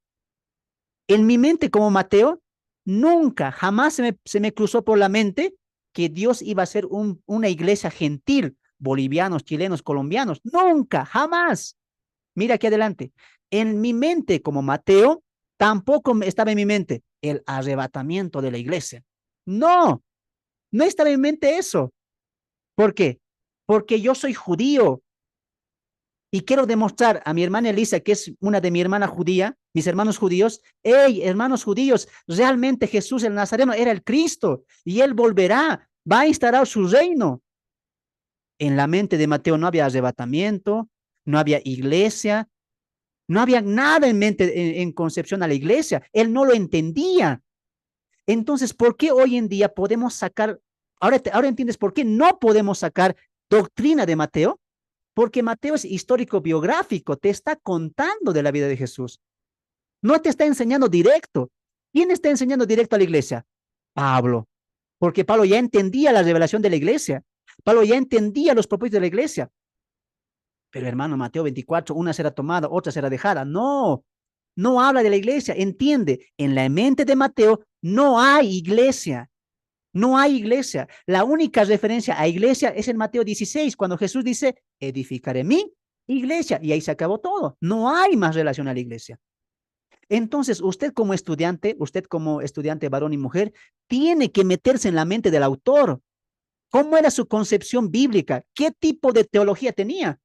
En mi mente como Mateo, nunca, jamás se me cruzó por la mente que Dios iba a ser una iglesia gentil, bolivianos, chilenos, colombianos. Nunca, jamás. Mira aquí adelante. En mi mente como Mateo, tampoco estaba en mi mente el arrebatamiento de la iglesia. No, no estaba en mi mente eso. ¿Por qué? Porque yo soy judío y quiero demostrar a mi hermana Elisa, que es una de mi hermana judía, mis hermanos judíos, hey, hermanos judíos, realmente Jesús el Nazareno era el Cristo y él volverá, va a instaurar su reino. En la mente de Mateo no había arrebatamiento, no había iglesia, no había nada en mente, en concepción a la iglesia. Él no lo entendía. Entonces, ¿por qué hoy en día podemos sacar, ahora entiendes por qué no podemos sacar doctrina de Mateo? Porque Mateo es histórico biográfico, te está contando de la vida de Jesús. No te está enseñando directo. ¿Quién está enseñando directo a la iglesia? Pablo. Porque Pablo ya entendía la revelación de la iglesia. Pablo ya entendía los propósitos de la iglesia. Pero hermano, Mateo 24, una será tomada, otra será dejada. No, no habla de la iglesia. Entiende, en la mente de Mateo no hay iglesia. No hay iglesia. La única referencia a iglesia es en Mateo 16, cuando Jesús dice, edificaré mi iglesia. Y ahí se acabó todo. No hay más relación a la iglesia. Entonces, usted como estudiante varón y mujer, tiene que meterse en la mente del autor. ¿Cómo era su concepción bíblica? ¿Qué tipo de teología tenía?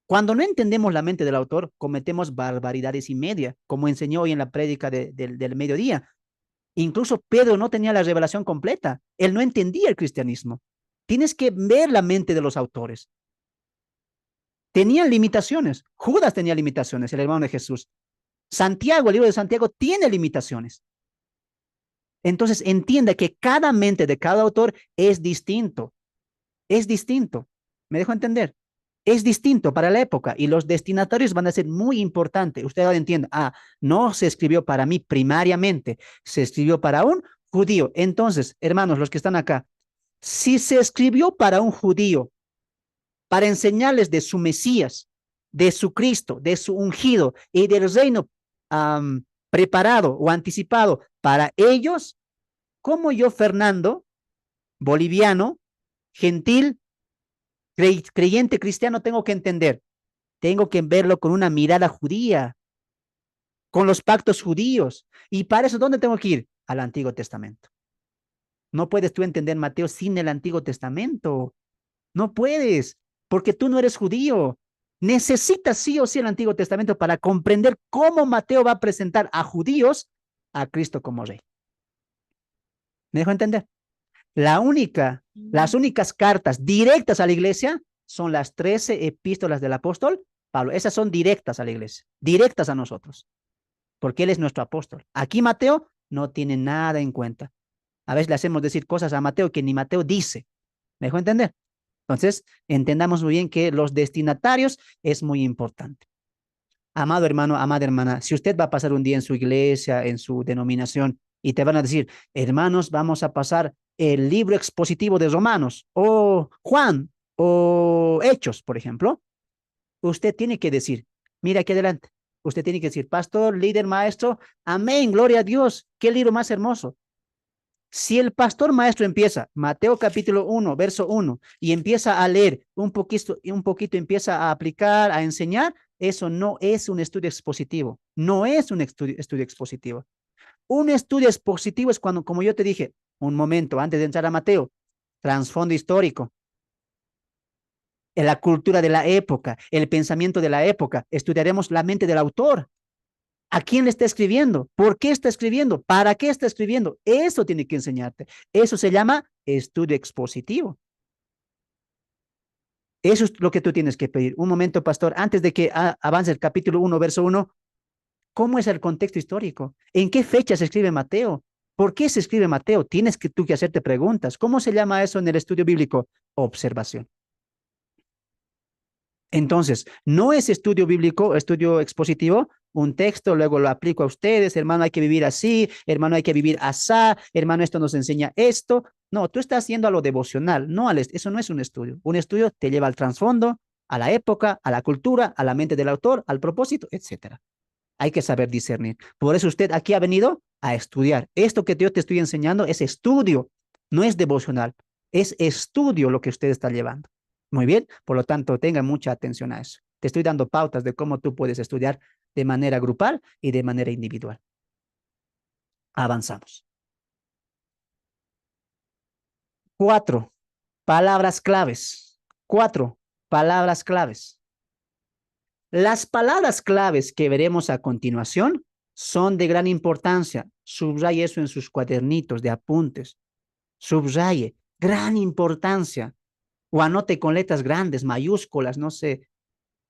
Cuando no entendemos la mente del autor, cometemos barbaridades y media, como enseñó hoy en la prédica del mediodía. Incluso Pedro no tenía la revelación completa. Él no entendía el cristianismo. Tienes que ver la mente de los autores. Tenían limitaciones. Judas tenía limitaciones, el hermano de Jesús. Santiago, el libro de Santiago, tiene limitaciones. Entonces, entienda que cada mente de cada autor es distinto. Es distinto. ¿Me dejo entender? Es distinto para la época y los destinatarios van a ser muy importantes. Usted ahora entiende, no se escribió para mí primariamente, se escribió para un judío. Entonces, hermanos, los que están acá, si se escribió para un judío, para enseñarles de su Mesías, de su Cristo, de su ungido y del reino preparado o anticipado para ellos, como yo, Fernando, boliviano, gentil, creyente cristiano, tengo que entender, tengo que verlo con una mirada judía, con los pactos judíos. Y para eso, ¿dónde tengo que ir? Al Antiguo Testamento. No puedes tú entender Mateo sin el Antiguo Testamento. No puedes, porque tú no eres judío. Necesitas sí o sí el Antiguo Testamento para comprender cómo Mateo va a presentar a judíos a Cristo como rey. ¿Me dejo entender? Las únicas cartas directas a la iglesia son las 13 epístolas del apóstol Pablo. Esas son directas a la iglesia, directas a nosotros, porque él es nuestro apóstol. Aquí Mateo no tiene nada en cuenta. A veces le hacemos decir cosas a Mateo que ni Mateo dice. ¿Me dejó entender? Entonces, entendamos muy bien que los destinatarios es muy importante. Amado hermano, amada hermana, si usted va a pasar un día en su iglesia, en su denominación, y te van a decir, hermanos, vamos a pasar el libro expositivo de Romanos, o Juan, o Hechos, por ejemplo, usted tiene que decir, mira aquí adelante, usted tiene que decir, pastor, líder, maestro, amén, gloria a Dios, qué libro más hermoso. Si el pastor maestro empieza, Mateo capítulo 1, verso 1, y empieza a leer un poquito empieza a aplicar, a enseñar, eso no es un estudio expositivo, no es un estudio expositivo. Un estudio expositivo es cuando, como yo te dije, un momento antes de entrar a Mateo, trasfondo histórico, en la cultura de la época, el pensamiento de la época, estudiaremos la mente del autor. ¿A quién le está escribiendo? ¿Por qué está escribiendo? ¿Para qué está escribiendo? Eso tiene que enseñarte. Eso se llama estudio expositivo. Eso es lo que tú tienes que pedir. Un momento, pastor, antes de que avance el capítulo 1, verso 1, ¿cómo es el contexto histórico? ¿En qué fecha se escribe Mateo? ¿Por qué se escribe Mateo? Tienes que tú que hacerte preguntas. ¿Cómo se llama eso en el estudio bíblico? Observación. Entonces, no es estudio bíblico, estudio expositivo, un texto, luego lo aplico a ustedes, hermano, hay que vivir así, hermano, hay que vivir asá, hermano, esto nos enseña esto. No, tú estás haciendo a lo devocional, no eso no es un estudio. Un estudio te lleva al trasfondo, a la época, a la cultura, a la mente del autor, al propósito, etcétera. Hay que saber discernir. Por eso usted aquí ha venido a estudiar. Esto que yo te estoy enseñando es estudio, no es devocional, es estudio lo que usted está llevando. Muy bien, por lo tanto, tenga mucha atención a eso. Te estoy dando pautas de cómo tú puedes estudiar de manera grupal y de manera individual. Avanzamos. 4 palabras claves. 4 palabras claves. Las palabras claves que veremos a continuación son de gran importancia. Subraye eso en sus cuadernitos de apuntes. Subraye, gran importancia. O anote con letras grandes, mayúsculas, no sé.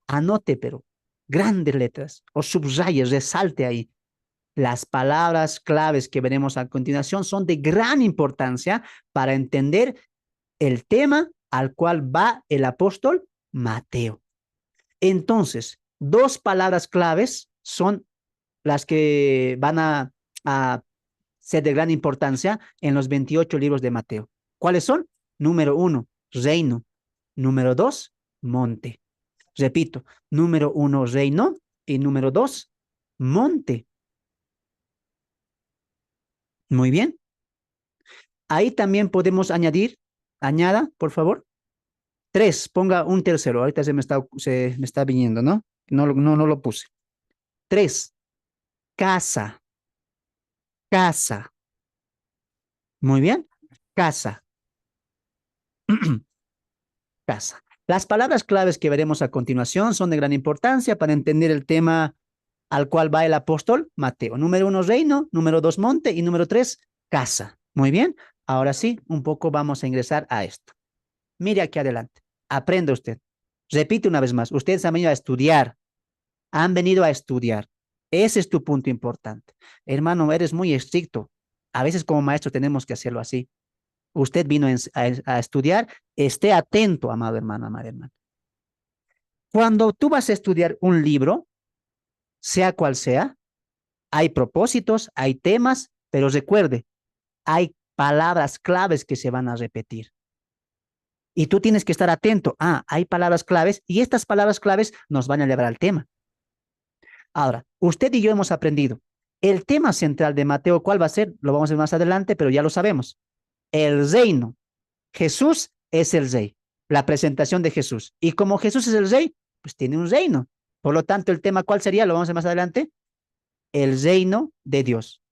Anote, pero grandes letras. O subraye, resalte ahí. Las palabras claves que veremos a continuación son de gran importancia para entender el tema al cual va el apóstol Mateo. Entonces, 2 palabras claves son las que van a ser de gran importancia en los 28 libros de Mateo. ¿Cuáles son? Número 1, reino. Número 2, monte. Repito, número 1, reino, y número 2, monte. Muy bien. Ahí también podemos añadir, añada, por favor, 3, ponga un tercero. Ahorita se me está viniendo, ¿no? No lo puse. 3, casa. Casa. Muy bien. Casa. Casa. Las palabras claves que veremos a continuación son de gran importancia para entender el tema al cual va el apóstol Mateo. Número 1, reino. Número 2, monte. Y número 3, casa. Muy bien. Ahora sí, un poco vamos a ingresar a esto. Mire aquí adelante. Aprenda usted. Repite una vez más. Ustedes han venido a estudiar. Han venido a estudiar. Ese es tu punto importante. Hermano, eres muy estricto. A veces como maestro tenemos que hacerlo así. Usted vino a estudiar. Esté atento, amado hermano, amada hermana. Cuando tú vas a estudiar un libro, sea cual sea, hay propósitos, hay temas, pero recuerde, hay palabras claves que se van a repetir. Y tú tienes que estar atento. Hay palabras claves y estas palabras claves nos van a llevar al tema. Ahora, usted y yo hemos aprendido. El tema central de Mateo, ¿cuál va a ser? Lo vamos a ver más adelante, pero ya lo sabemos. El reino. Jesús es el rey. La presentación de Jesús. Y como Jesús es el rey, pues tiene un reino. Por lo tanto, el tema, ¿cuál sería? Lo vamos a ver más adelante. El reino de Dios.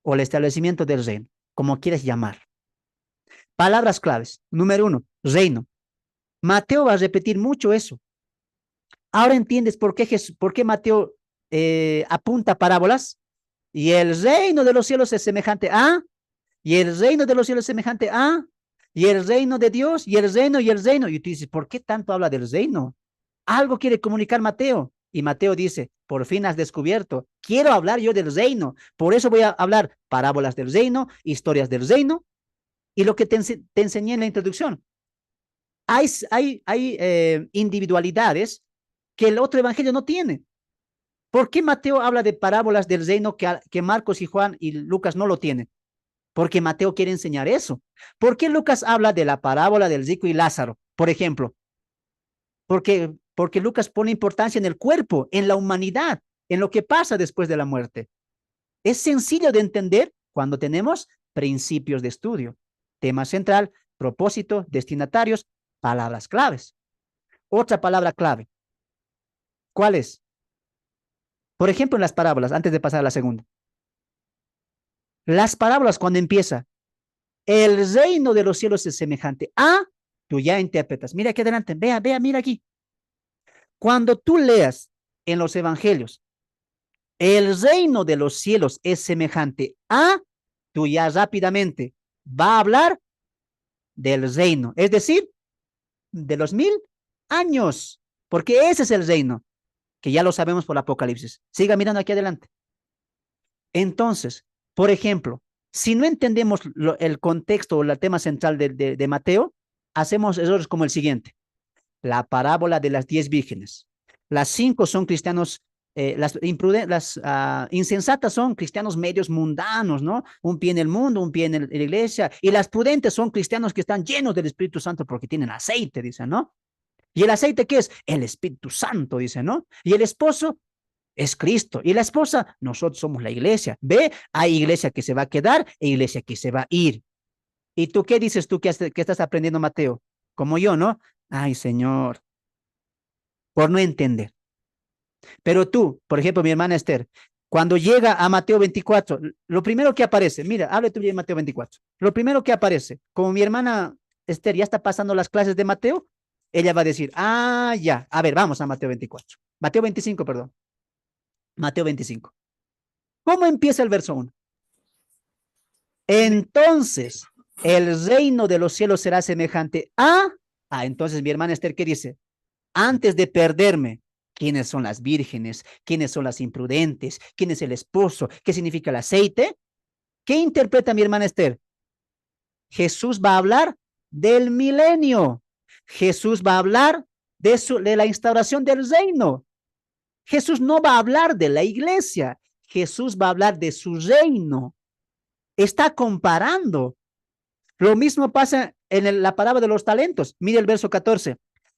O el establecimiento del reino. Como quieres llamar. Palabras claves. Número 1, reino. Mateo va a repetir mucho eso. Ahora entiendes por qué Mateo apunta parábolas. Y el reino de los cielos es semejante a, y el reino de los cielos es semejante a, y el reino de Dios, y el reino, y el reino. Y tú dices, ¿por qué tanto habla del reino? Algo quiere comunicar Mateo. Y Mateo dice, por fin has descubierto, quiero hablar yo del reino. Por eso voy a hablar parábolas del reino, historias del reino, Y lo que te enseñé en la introducción, hay individualidades que el otro evangelio no tiene. ¿Por qué Mateo habla de parábolas del reino que Marcos y Juan y Lucas no lo tienen? Porque Mateo quiere enseñar eso. ¿Por qué Lucas habla de la parábola del rico y Lázaro, por ejemplo? Porque Lucas pone importancia en el cuerpo, en la humanidad, en lo que pasa después de la muerte. Es sencillo de entender cuando tenemos principios de estudio. Tema central, propósito, destinatarios, palabras claves. Otra palabra clave. ¿Cuál es? Por ejemplo, en las parábolas, antes de pasar a la segunda. Las parábolas cuando empieza, el reino de los cielos es semejante a, tú ya interpretas. Mira aquí adelante, vea, mira aquí. Cuando tú leas en los evangelios, el reino de los cielos es semejante a, tú ya rápidamente va a hablar del reino, es decir, de los 1000 años, porque ese es el reino, que ya lo sabemos por Apocalipsis. Siga mirando aquí adelante. Entonces, por ejemplo, si no entendemos el contexto o el tema central de Mateo, hacemos errores como el siguiente. La parábola de las 10 vírgenes. Las 5 son cristianos, las insensatas son cristianos medios mundanos, ¿no? Un pie en el mundo, un pie en la iglesia. Y las prudentes son cristianos que están llenos del Espíritu Santo porque tienen aceite, dicen, ¿no? ¿Y el aceite qué es? El Espíritu Santo, dice, ¿no? Y el esposo es Cristo. Y la esposa, nosotros somos la iglesia. ¿Ve? Hay iglesia que se va a quedar e iglesia que se va a ir. ¿Y tú qué dices tú que estás aprendiendo, Mateo? Como yo, ¿no? Ay, Señor, por no entender. Pero tú, por ejemplo, mi hermana Esther, cuando llega a Mateo 24, lo primero que aparece, mira, habla tú de Mateo 24, lo primero que aparece, como mi hermana Esther ya está pasando las clases de Mateo, ella va a decir, ah, ya, a ver, vamos a Mateo 24, Mateo 25, perdón, Mateo 25. ¿Cómo empieza el verso 1? Entonces, el reino de los cielos será semejante a, entonces mi hermana Esther, ¿qué dice? Antes de perderme, ¿quiénes son las vírgenes? ¿Quiénes son las imprudentes? ¿Quién es el esposo? ¿Qué significa el aceite? ¿Qué interpreta mi hermana Esther? Jesús va a hablar del milenio. Jesús va a hablar de la instauración del reino. Jesús no va a hablar de la iglesia. Jesús va a hablar de su reino. Está comparando. Lo mismo pasa en la parábola de los talentos. Mire el verso 14.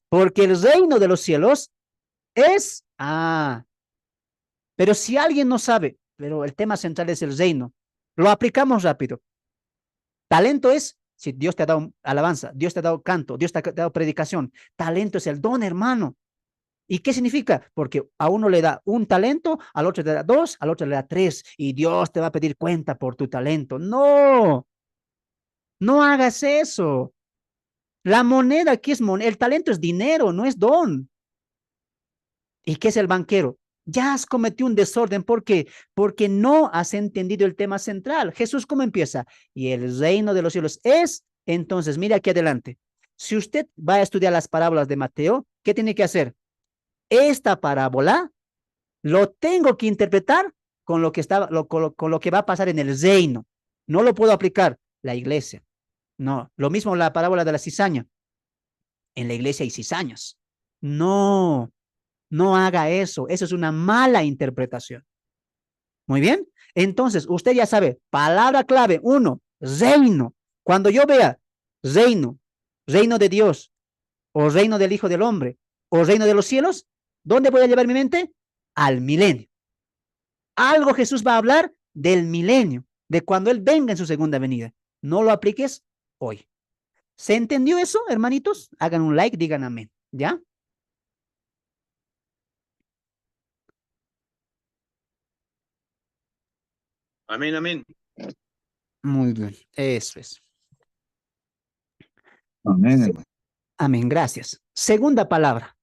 Porque el reino de los cielos es, pero si alguien no sabe, pero el tema central es el reino, lo aplicamos rápido. Talento es, si Dios te ha dado alabanza, Dios te ha dado canto, Dios te ha dado predicación. Talento es el don, hermano. ¿Y qué significa? Porque a uno le da un talento, al otro le da 2, al otro le da 3, y Dios te va a pedir cuenta por tu talento. No, no hagas eso. La moneda aquí es moneda, el talento es dinero, no es don. ¿Y qué es el banquero? Ya has cometido un desorden. ¿Por qué? Porque no has entendido el tema central. Jesús, ¿cómo empieza? Y el reino de los cielos es, entonces, mire aquí adelante. Si usted va a estudiar las parábolas de Mateo, ¿qué tiene que hacer? Esta parábola lo tengo que interpretar con lo que con lo que va a pasar en el reino. No lo puedo aplicar la iglesia. No, lo mismo la parábola de la cizaña. En la iglesia hay cizañas. No, no haga eso. Eso es una mala interpretación. Muy bien. Entonces, usted ya sabe, palabra clave, 1, reino. Cuando yo vea reino, reino de Dios, o reino del Hijo del Hombre, o reino de los cielos, ¿dónde voy a llevar mi mente? Al milenio. Algo Jesús va a hablar del milenio, de cuando Él venga en su segunda venida. No lo apliques hoy. ¿Se entendió eso, hermanitos? Hagan un like, digan amén. ¿Ya? Amén, amén. Muy bien, eso es. Amén. Amén, gracias. Segunda palabra,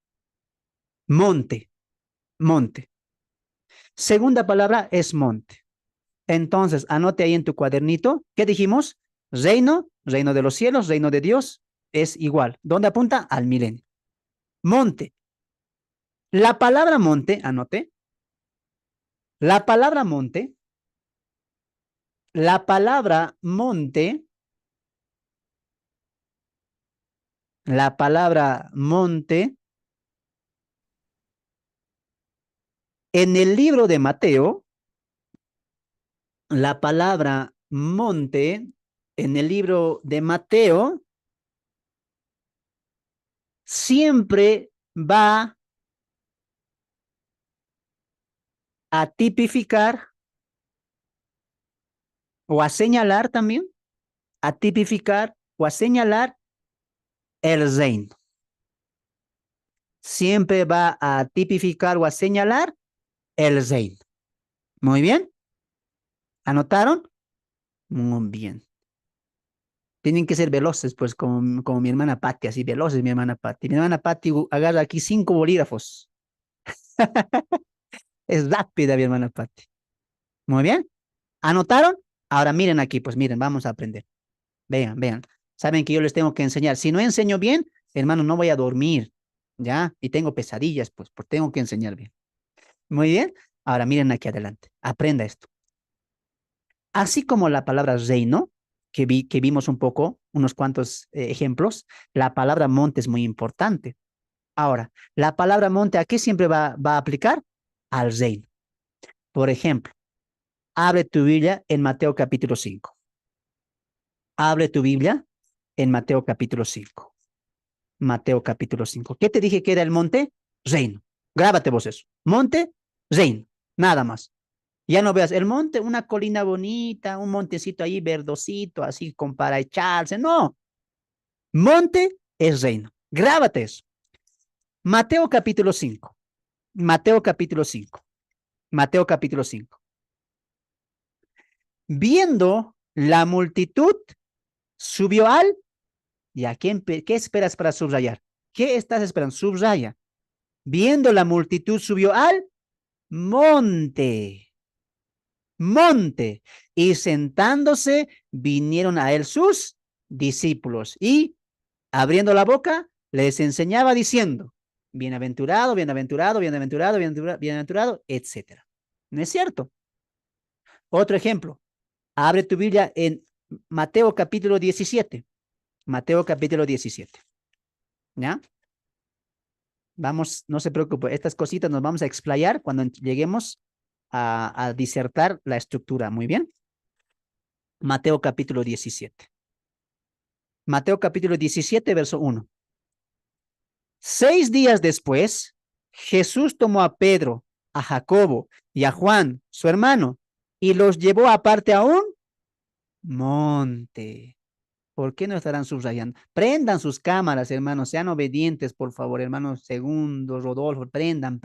monte, monte. Segunda palabra es monte. Entonces, anote ahí en tu cuadernito, ¿qué dijimos? Reino, reino de los cielos, reino de Dios, es igual. ¿Dónde apunta? Al milenio. Monte. La palabra monte, anote. La palabra monte La palabra monte en el libro de Mateo, la palabra monte en el libro de Mateo siempre va a tipificar o a señalar también, a tipificar o a señalar el reino. Siempre va a tipificar o a señalar el reino. Muy bien. ¿Anotaron? Muy bien. Tienen que ser veloces, pues, como mi hermana Patti, así veloces, mi hermana Patti. Mi hermana Patti agarra aquí 5 bolígrafos. Es rápida, mi hermana Patti. Muy bien. ¿Anotaron? Ahora miren aquí, pues miren, vamos a aprender. Vean, vean. Saben que yo les tengo que enseñar. Si no enseño bien, hermano, no voy a dormir, ¿ya? Y tengo pesadillas, pues tengo que enseñar bien. Muy bien. Ahora miren aquí adelante. Aprenda esto. Así como la palabra reino, que vimos un poco, unos cuantos ejemplos, la palabra monte es muy importante. Ahora, la palabra monte, ¿a qué siempre va a aplicar? Al reino. Por ejemplo, abre tu Biblia en Mateo capítulo 5. Abre tu Biblia en Mateo capítulo 5. Mateo capítulo 5. ¿Qué te dije que era el monte? Reino. Grábate vos eso. Monte, reino. Nada más. Ya no veas el monte, una colina bonita, un montecito ahí verdosito, así como para echarse. No. Monte es reino. Grábate eso. Mateo capítulo 5. Mateo capítulo 5. Mateo capítulo 5. Viendo la multitud, subió al... ¿Ya qué esperas para subrayar? ¿Qué estás esperando? Subraya. Viendo la multitud, subió al monte. Monte. Y sentándose, vinieron a él sus discípulos. Y abriendo la boca, les enseñaba diciendo, bienaventurado, bienaventurado, bienaventurado, bienaventurado, bienaventurado, etcétera. ¿No es cierto? Otro ejemplo. Abre tu Biblia en Mateo capítulo 17. Mateo capítulo 17. ¿Ya? Vamos, no se preocupe, estas cositas nos vamos a explayar cuando lleguemos a disertar la estructura. Muy bien. Mateo capítulo 17. Mateo capítulo 17, verso 1. 6 días después, Jesús tomó a Pedro, a Jacobo y a Juan, su hermano, y los llevó aparte a un monte. ¿Por qué no estarán subrayando? Prendan sus cámaras, hermanos, sean obedientes, por favor, hermanos Segundo, Rodolfo, prendan.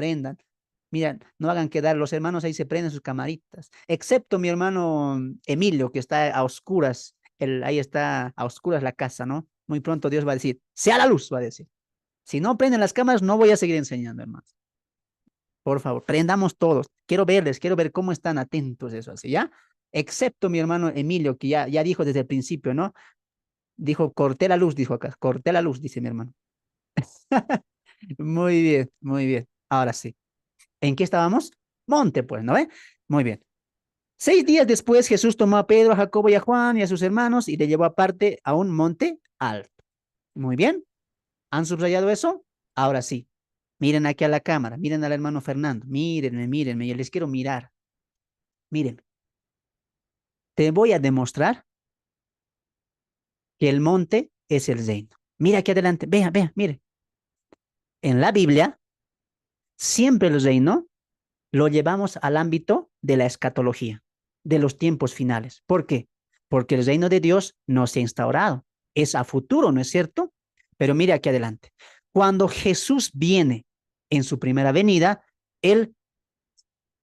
Mira, no hagan quedar, los hermanos ahí se prenden sus camaritas, excepto mi hermano Emilio, que está a oscuras, ahí está a oscuras la casa, ¿no? Muy pronto Dios va a decir, sea la luz, va a decir. Si no prenden las cámaras, no voy a seguir enseñando, hermanos. Por favor, prendamos todos. Quiero verles, quiero ver cómo están atentos eso, así, ¿ya? Excepto mi hermano Emilio, que ya dijo desde el principio, ¿no? Dijo, corté la luz, dijo acá, corté la luz, dice mi hermano. Muy bien, muy bien. Ahora sí. ¿En qué estábamos? Monte, pues, ¿no ve? Muy bien. 6 días después, Jesús tomó a Pedro, a Jacobo y a Juan y a sus hermanos y le llevó aparte a un monte alto. Muy bien. ¿Han subrayado eso? Ahora sí. Miren aquí a la cámara, miren al hermano Fernando, mírenme, yo les quiero mirar. Miren, te voy a demostrar que el monte es el reino. Mira aquí adelante, vea, mire. En la Biblia, siempre el reino lo llevamos al ámbito de la escatología, de los tiempos finales. ¿Por qué? Porque el reino de Dios no se ha instaurado, es a futuro, ¿no es cierto? Pero mire aquí adelante. Cuando Jesús viene en su primera venida, él,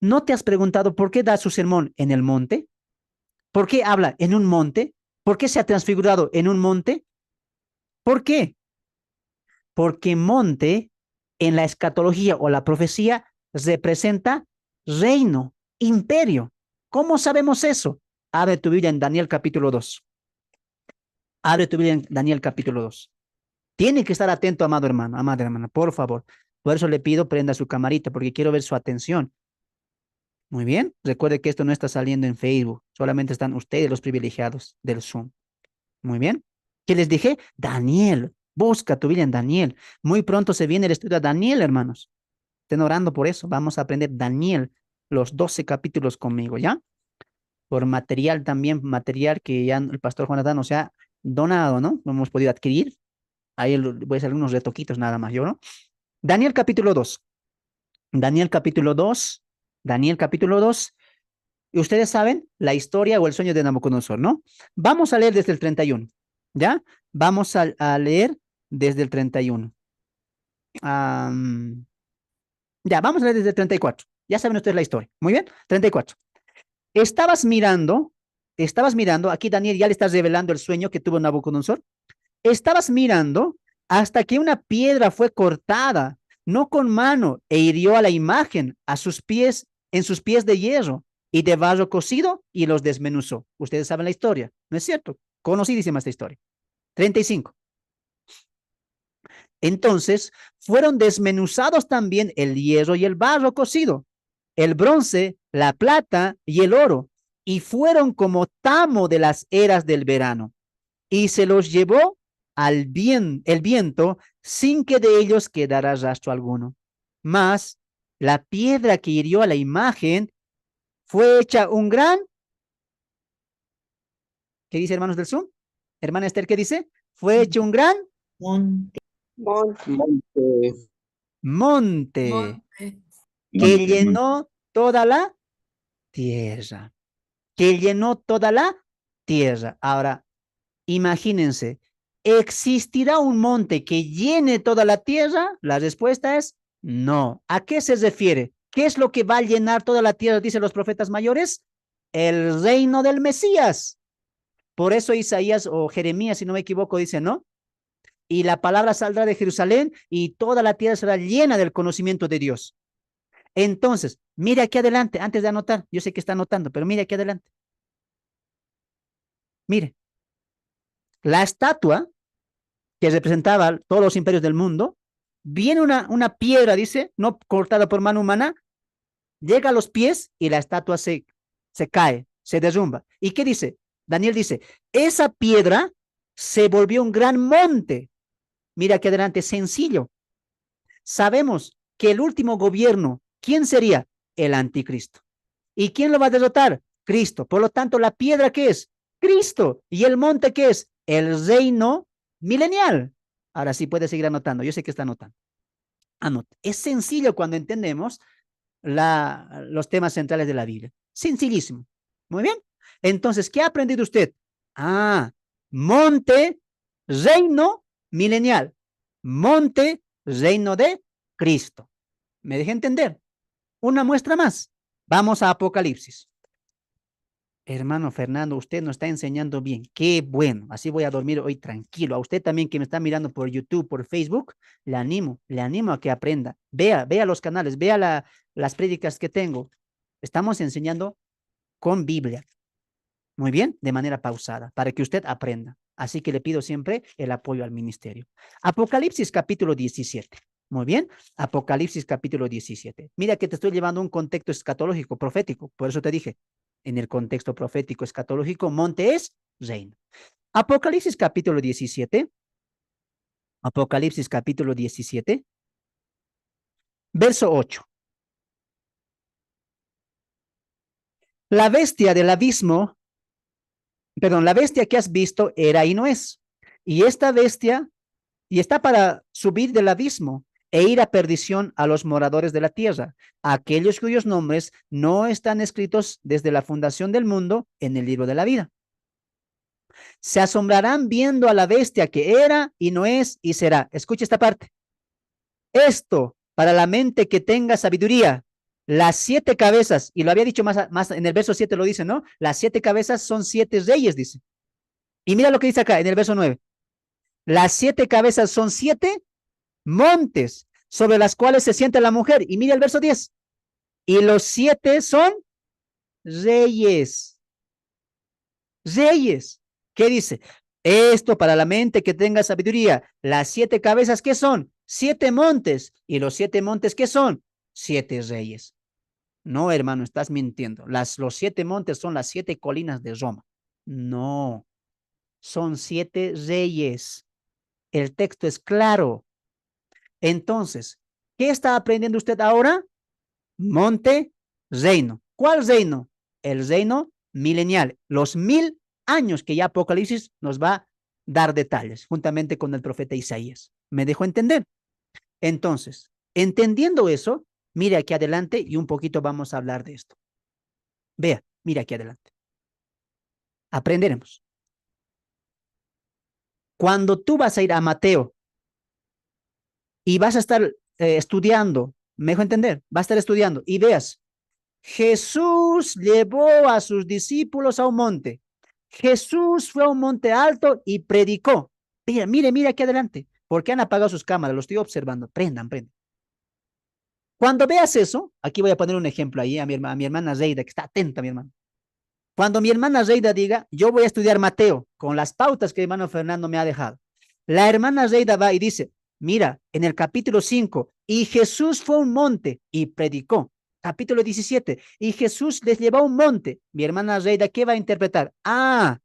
¿no te has preguntado por qué da su sermón en el monte? ¿Por qué habla en un monte? ¿Por qué se ha transfigurado en un monte? ¿Por qué? Porque monte en la escatología o la profecía representa reino, imperio. ¿Cómo sabemos eso? Abre tu Biblia en Daniel capítulo 2. Abre tu Biblia en Daniel capítulo 2. Tiene que estar atento, amado hermano, amada hermana, por favor. Por eso le pido prenda su camarita, porque quiero ver su atención. Muy bien. Recuerde que esto no está saliendo en Facebook. Solamente están ustedes los privilegiados del Zoom. Muy bien. ¿Qué les dije? Daniel. Busca tu Biblia en Daniel. Muy pronto se viene el estudio de Daniel, hermanos. Estén orando por eso. Vamos a aprender Daniel, los 12 capítulos conmigo, ¿ya? Por material también, material que ya el pastor Jonathan nos ha donado, ¿no? Lo hemos podido adquirir. Ahí voy a hacer algunos retoquitos nada más, ¿yo no? Daniel capítulo 2. Daniel capítulo 2. Daniel capítulo 2. Y ustedes saben la historia o el sueño de Nabucodonosor, ¿no? Vamos a leer desde el 31, ¿ya? Vamos a leer desde el 31. Ya, vamos a leer desde el 34. Ya saben ustedes la historia. Muy bien, 34. Estabas mirando, aquí Daniel ya le está revelando el sueño que tuvo Nabucodonosor. Estabas mirando hasta que una piedra fue cortada, no con mano, e hirió a la imagen, a sus pies, en sus pies de hierro y de barro cocido y los desmenuzó. Ustedes saben la historia, ¿no es cierto? Conocidísima esta historia. 35. Entonces fueron desmenuzados también el hierro y el barro cocido, el bronce, la plata y el oro, y fueron como tamo de las eras del verano, y se los llevó el viento sin que de ellos quedara rastro alguno. Mas la piedra que hirió a la imagen fue hecha un gran, ¿qué dice hermanos del Zoom? Hermana Esther, ¿qué dice? Fue hecho un gran Monte. Monte. monte Monte. que llenó toda la tierra, que llenó toda la tierra. Ahora, imagínense, ¿existirá un monte que llene toda la tierra? La respuesta es no. ¿A qué se refiere? ¿Qué es lo que va a llenar toda la tierra, dicen los profetas mayores? El reino del Mesías. Por eso Isaías o Jeremías, si no me equivoco, dice, ¿no? Y la palabra saldrá de Jerusalén y toda la tierra será llena del conocimiento de Dios. Entonces, mire aquí adelante, antes de anotar, yo sé que está anotando, pero mire aquí adelante. Mire, la estatua que representaba todos los imperios del mundo, viene una piedra, dice, no cortada por mano humana, llega a los pies y la estatua se cae, se derrumba. ¿Y qué dice? Daniel dice, esa piedra se volvió un gran monte. Mira aquí adelante, sencillo. Sabemos que el último gobierno, ¿quién sería? El anticristo. ¿Y quién lo va a derrotar? Cristo. Por lo tanto, la piedra, ¿qué es? Cristo. ¿Y el monte, qué es? El reino milenial. Ahora sí puede seguir anotando. Yo sé que está anotando. Anota. Es sencillo cuando entendemos los temas centrales de la Biblia. Sencillísimo. Muy bien. Entonces, ¿qué ha aprendido usted? Monte, reino milenial. Monte, reino de Cristo. ¿Me dejé entender? Una muestra más. Vamos a Apocalipsis. Hermano Fernando, usted nos está enseñando bien. Qué bueno. Así voy a dormir hoy tranquilo. A usted también que me está mirando por YouTube, por Facebook, le animo a que aprenda. Vea los canales, vea las prédicas que tengo. Estamos enseñando con Biblia. Muy bien, de manera pausada, para que usted aprenda. Así que le pido siempre el apoyo al ministerio. Apocalipsis capítulo 17. Muy bien, Apocalipsis capítulo 17. Mira que te estoy llevando un contexto escatológico, profético. Por eso te dije, en el contexto profético escatológico, monte es reino. Apocalipsis capítulo 17. Apocalipsis capítulo 17. Verso 8. La bestia del abismo, perdón, la bestia que has visto era y no es. Y esta bestia, y está para subir del abismo e ir a perdición a los moradores de la tierra, a aquellos cuyos nombres no están escritos desde la fundación del mundo en el libro de la vida. Se asombrarán viendo a la bestia que era y no es y será. Escucha esta parte. Esto para la mente que tenga sabiduría. Las 7 cabezas, y lo había dicho más en el verso 7 lo dice, ¿no? Las 7 cabezas son 7 reyes, dice. Y mira lo que dice acá en el verso 9. Las 7 cabezas son 7 montes sobre las cuales se sienta la mujer. Y mira el verso 10. Y los 7 son reyes. Reyes. ¿Qué dice? Esto para la mente que tenga sabiduría. Las 7 cabezas, ¿qué son? 7 montes. ¿Y los 7 montes qué son? 7 reyes. No, hermano, estás mintiendo. Los 7 montes son las 7 colinas de Roma. No, son 7 reyes. El texto es claro. Entonces, ¿qué está aprendiendo usted ahora? Monte, reino. ¿Cuál reino? El reino milenial. Los 1000 años que ya Apocalipsis nos va a dar detalles, juntamente con el profeta Isaías. ¿Me dejó entender? Entonces, entendiendo eso, mire aquí adelante y un poquito vamos a hablar de esto. Vea, mire aquí adelante. Aprenderemos. Cuando tú vas a ir a Mateo y vas a estar estudiando, me dejo entender, vas a estar estudiando y veas, Jesús llevó a sus discípulos a un monte. Jesús fue a un monte alto y predicó. Mira, mire, mire aquí adelante. ¿Por qué han apagado sus cámaras? Lo estoy observando. Prendan, prendan. Cuando veas eso, aquí voy a poner un ejemplo ahí a mi hermana Zeida, que está atenta, mi hermano. Cuando mi hermana Zeida diga, yo voy a estudiar Mateo, con las pautas que el hermano Fernando me ha dejado. La hermana Zeida va y dice, mira, en el capítulo 5, y Jesús fue a un monte y predicó. Capítulo 17, y Jesús les llevó a un monte. Mi hermana Zeida, ¿qué va a interpretar? Ah,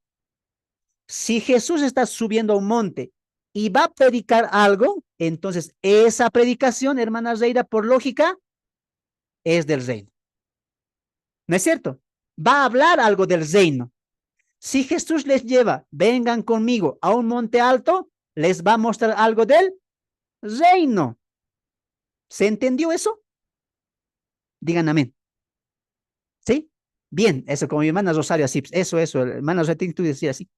si Jesús está subiendo a un monte y va a predicar algo, entonces esa predicación, hermana Zeida, por lógica, es del reino. ¿No es cierto? Va a hablar algo del reino. Si Jesús les lleva, vengan conmigo a un monte alto, les va a mostrar algo del reino. ¿Se entendió eso? Digan amén. ¿Sí? Bien, eso como mi hermana Rosario así, eso, hermana Rosario, tienes que decir así.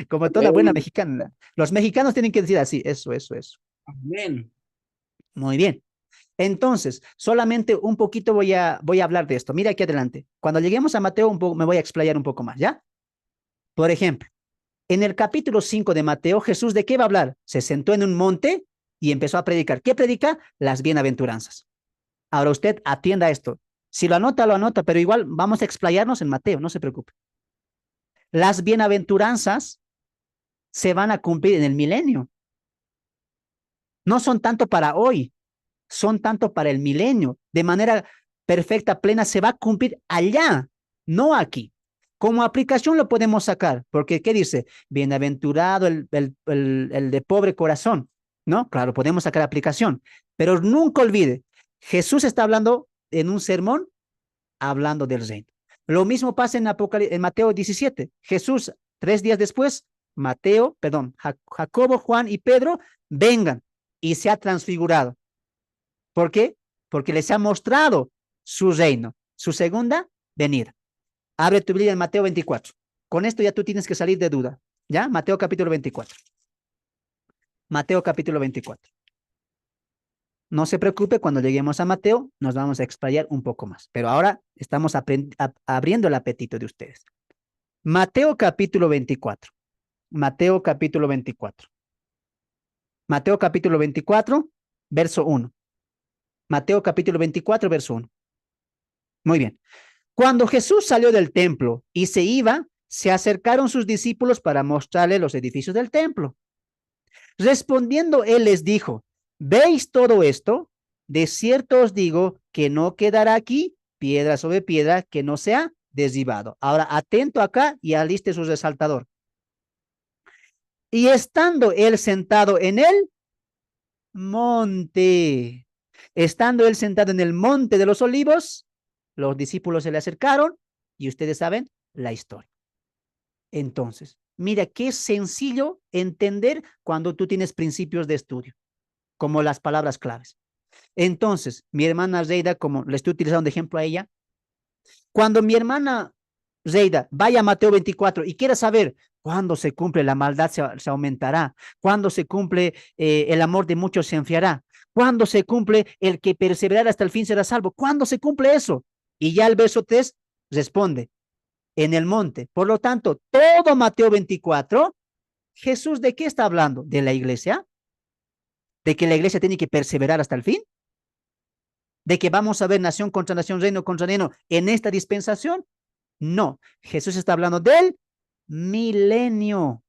Como toda buena mexicana. Los mexicanos tienen que decir así, eso. Amén. Muy bien. Entonces, solamente un poquito voy a hablar de esto. Mira aquí adelante. Cuando lleguemos a Mateo, me voy a explayar un poco más, ¿ya? Por ejemplo, en el capítulo 5 de Mateo, Jesús, ¿de qué va a hablar? Se sentó en un monte y empezó a predicar. ¿Qué predica? Las bienaventuranzas. Ahora usted atienda esto. Si lo anota, pero igual vamos a explayarnos en Mateo, no se preocupe. Las bienaventuranzas se van a cumplir en el milenio. No son tanto para hoy, son tanto para el milenio. De manera perfecta, plena, se va a cumplir allá, no aquí. Como aplicación lo podemos sacar, porque ¿qué dice? Bienaventurado el de pobre corazón, ¿no? Claro, podemos sacar aplicación, pero nunca olvide, Jesús está hablando en un sermón, hablando del reino. Lo mismo pasa en Mateo 17. Jesús, 3 días después, Jacobo, Juan y Pedro, vengan y se ha transfigurado. ¿Por qué? Porque les ha mostrado su reino, su segunda venida. Abre tu Biblia en Mateo 24. Con esto ya tú tienes que salir de duda. ¿Ya? Mateo capítulo 24. Mateo capítulo 24. No se preocupe, cuando lleguemos a Mateo nos vamos a explayar un poco más. Pero ahora estamos abriendo el apetito de ustedes. Mateo capítulo 24. Mateo capítulo 24. Mateo capítulo 24, verso 1. Mateo capítulo 24, verso 1. Muy bien. Cuando Jesús salió del templo y se iba, se acercaron sus discípulos para mostrarle los edificios del templo. Respondiendo, él les dijo, ¿veis todo esto? De cierto os digo que no quedará aquí piedra sobre piedra que no sea derribado. Ahora, atento acá y aliste su resaltador. Y estando él sentado en el monte, estando él sentado en el monte de los olivos, los discípulos se le acercaron y ustedes saben la historia. Entonces, mira qué sencillo entender cuando tú tienes principios de estudio, como las palabras claves. Entonces, mi hermana Zeida, como le estoy utilizando de ejemplo a ella, cuando mi hermana Zeida vaya a Mateo 24 y quiera saber cuándo se cumple la maldad se aumentará, cuándo se cumple el amor de muchos se enfriará, cuándo se cumple el que perseverará hasta el fin será salvo, cuándo se cumple eso. Y ya el verso 3 responde, en el monte. Por lo tanto, todo Mateo 24, Jesús, ¿de qué está hablando? ¿De la iglesia? ¿De que la iglesia tiene que perseverar hasta el fin? ¿De que vamos a ver nación contra nación, reino contra reino en esta dispensación? No, Jesús está hablando del milenio.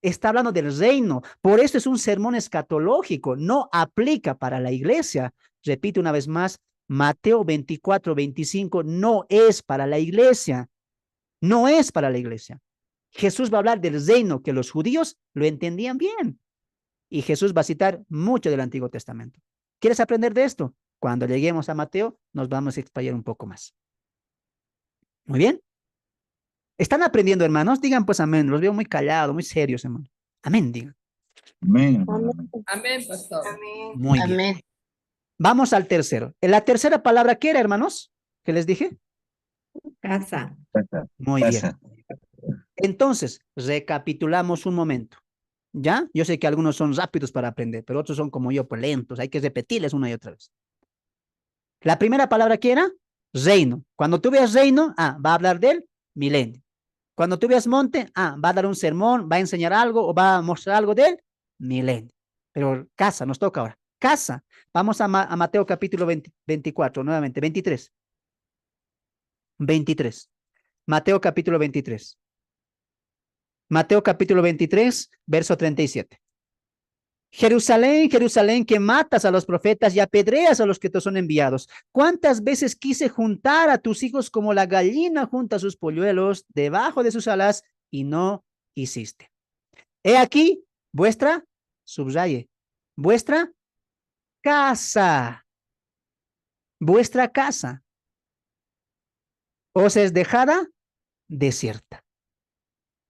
Está hablando del reino. Por eso es un sermón escatológico. No aplica para la iglesia. Repito una vez más, Mateo 24, 25 no es para la iglesia. No es para la iglesia. Jesús va a hablar del reino que los judíos lo entendían bien. Y Jesús va a citar mucho del Antiguo Testamento. ¿Quieres aprender de esto? Cuando lleguemos a Mateo, nos vamos a explayar un poco más. Muy bien. ¿Están aprendiendo, hermanos? Digan pues amén. Los veo muy callados, muy serios, hermano. Amén, digan. Amén, hermano. Amén, pastor. Amén. Muy bien. Amén. Vamos al tercero. La tercera palabra, ¿qué era, hermanos? ¿Qué les dije? Casa. Casa, Muy bien. casa. Entonces, recapitulamos un momento. ¿Ya? Yo sé que algunos son rápidos para aprender, pero otros son como yo, pues lentos. Hay que repetirles una y otra vez. La primera palabra, ¿qué era? Reino. Cuando tú veas reino, va a hablar del milenio. Cuando tú veas monte, va a dar un sermón, va a enseñar algo o va a mostrar algo del milenio. Pero casa, nos toca ahora. Casa. Vamos a Mateo capítulo 24, nuevamente, 23. 23. Mateo capítulo 23. Mateo capítulo 23, verso 37. Jerusalén, Jerusalén, que matas a los profetas y apedreas a los que te son enviados. ¿Cuántas veces quise juntar a tus hijos como la gallina junta sus polluelos debajo de sus alas y no hiciste? He aquí vuestra, subraye, vuestra casa, vuestra casa os es dejada desierta.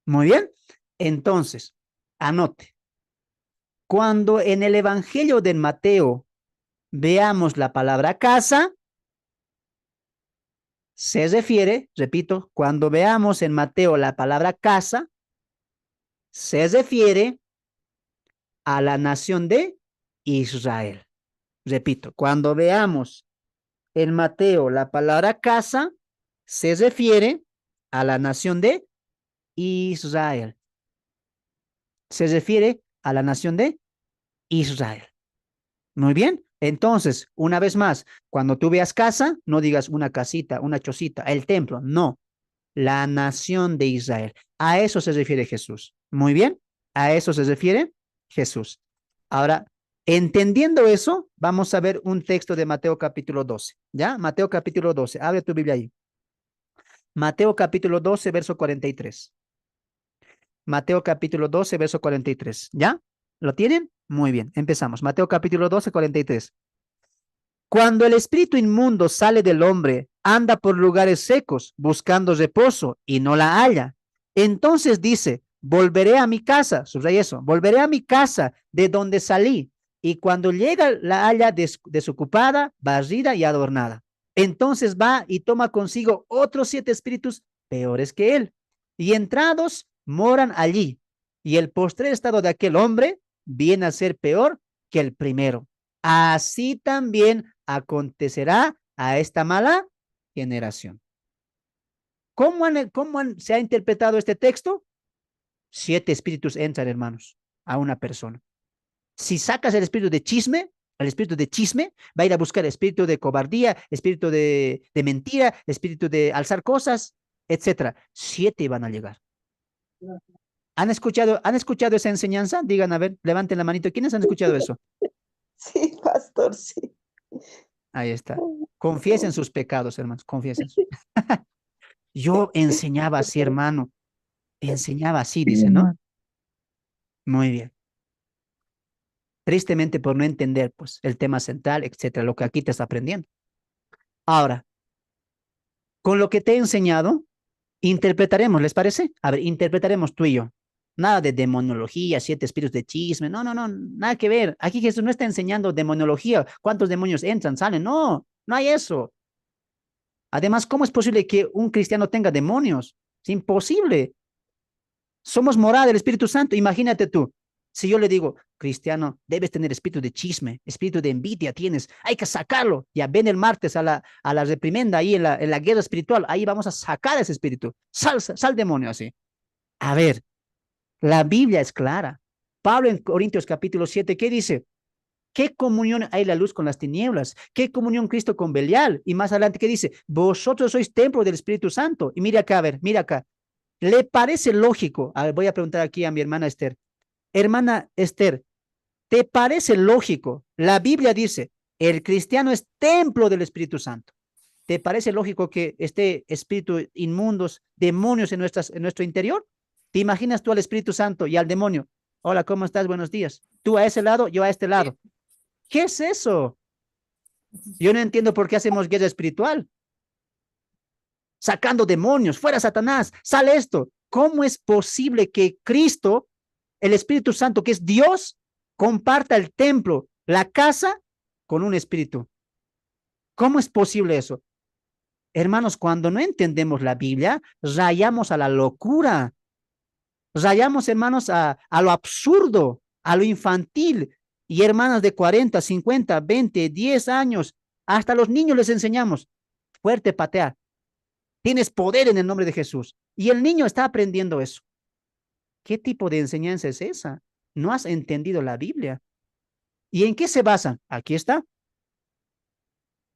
Muy bien. Entonces, anote. Cuando en el Evangelio de Mateo veamos la palabra casa, se refiere, repito, cuando veamos en Mateo la palabra casa, se refiere a la nación de Israel. Repito, cuando veamos en Mateo la palabra casa, se refiere a la nación de Israel. Se refiere a la nación de Israel. Muy bien. Entonces, una vez más, cuando tú veas casa, no digas una casita, una chocita, el templo, no. La nación de Israel. A eso se refiere Jesús. Muy bien. A eso se refiere Jesús. Ahora, entendiendo eso, vamos a ver un texto de Mateo capítulo 12. ¿Ya? Mateo capítulo 12. Abre tu Biblia ahí. Mateo capítulo 12, verso 43. Mateo capítulo 12, verso 43. ¿Ya? ¿Lo tienen? Muy bien, empezamos. Mateo capítulo 12, 43. Cuando el espíritu inmundo sale del hombre, anda por lugares secos, buscando reposo, y no la halla. Entonces dice, volveré a mi casa, subraya eso, volveré a mi casa de donde salí. Y cuando llega, la halla desocupada, barrida y adornada. Entonces va y toma consigo otros 7 espíritus peores que él. Y entrados, moran allí. Y el postrer estado de aquel hombre viene a ser peor que el primero. Así también acontecerá a esta mala generación. ¿Cómo se ha interpretado este texto? 7 espíritus entran, hermanos, a una persona. Si sacas el espíritu de chisme, va a ir a buscar el espíritu de cobardía, espíritu de mentira, espíritu de alzar cosas, etcétera. 7 van a llegar. ¿Han escuchado esa enseñanza? Digan, a ver, levanten la manito. ¿Quiénes han escuchado eso? Sí, pastor, sí. Ahí está. Confiesen sus pecados, hermanos, confiesen. Yo enseñaba así, hermano. Enseñaba así, dice, ¿no? Muy bien. Tristemente por no entender, pues, el tema central, etcétera, lo que aquí te está aprendiendo. Ahora, con lo que te he enseñado, interpretaremos, ¿les parece? A ver, interpretaremos tú y yo. Nada de demonología, 7 espíritus de chisme. No, nada que ver. Aquí Jesús no está enseñando demonología. ¿Cuántos demonios entran, salen? No hay eso. Además, ¿cómo es posible que un cristiano tenga demonios? Es imposible. Somos morada del Espíritu Santo. Imagínate tú. Si yo le digo, cristiano, debes tener espíritu de chisme, espíritu de envidia tienes, hay que sacarlo. Ya ven el martes a la reprimenda ahí en la guerra espiritual. Ahí vamos a sacar ese espíritu. Sal demonio así. A ver, la Biblia es clara. Pablo en Corintios capítulo 7, ¿qué dice? ¿Qué comunión hay la luz con las tinieblas? ¿Qué comunión Cristo con Belial? Y más adelante, ¿qué dice? Vosotros sois templo del Espíritu Santo. Y mira acá, a ver, mira acá. ¿Le parece lógico? A ver, voy a preguntar aquí a mi hermana Esther. Hermana Esther, ¿te parece lógico? La Biblia dice, el cristiano es templo del Espíritu Santo. ¿Te parece lógico que esté espíritu inmundos, demonios en nuestro interior? ¿Te imaginas tú al Espíritu Santo y al demonio? Hola, ¿cómo estás? Buenos días. Tú a ese lado, yo a este lado. ¿Qué es eso? Yo no entiendo por qué hacemos guerra espiritual. Sacando demonios, fuera Satanás, sale esto. ¿Cómo es posible que Cristo, el Espíritu Santo, que es Dios, comparta el templo, la casa, con un espíritu? ¿Cómo es posible eso? Hermanos, cuando no entendemos la Biblia, rayamos a la locura. Rayamos, hermanos, a lo absurdo, a lo infantil. Y hermanas de 40, 50, 20, 10 años, hasta los niños les enseñamos, fuerte patea. Tienes poder en el nombre de Jesús. Y el niño está aprendiendo eso. ¿Qué tipo de enseñanza es esa? No has entendido la Biblia. ¿Y en qué se basan? Aquí está.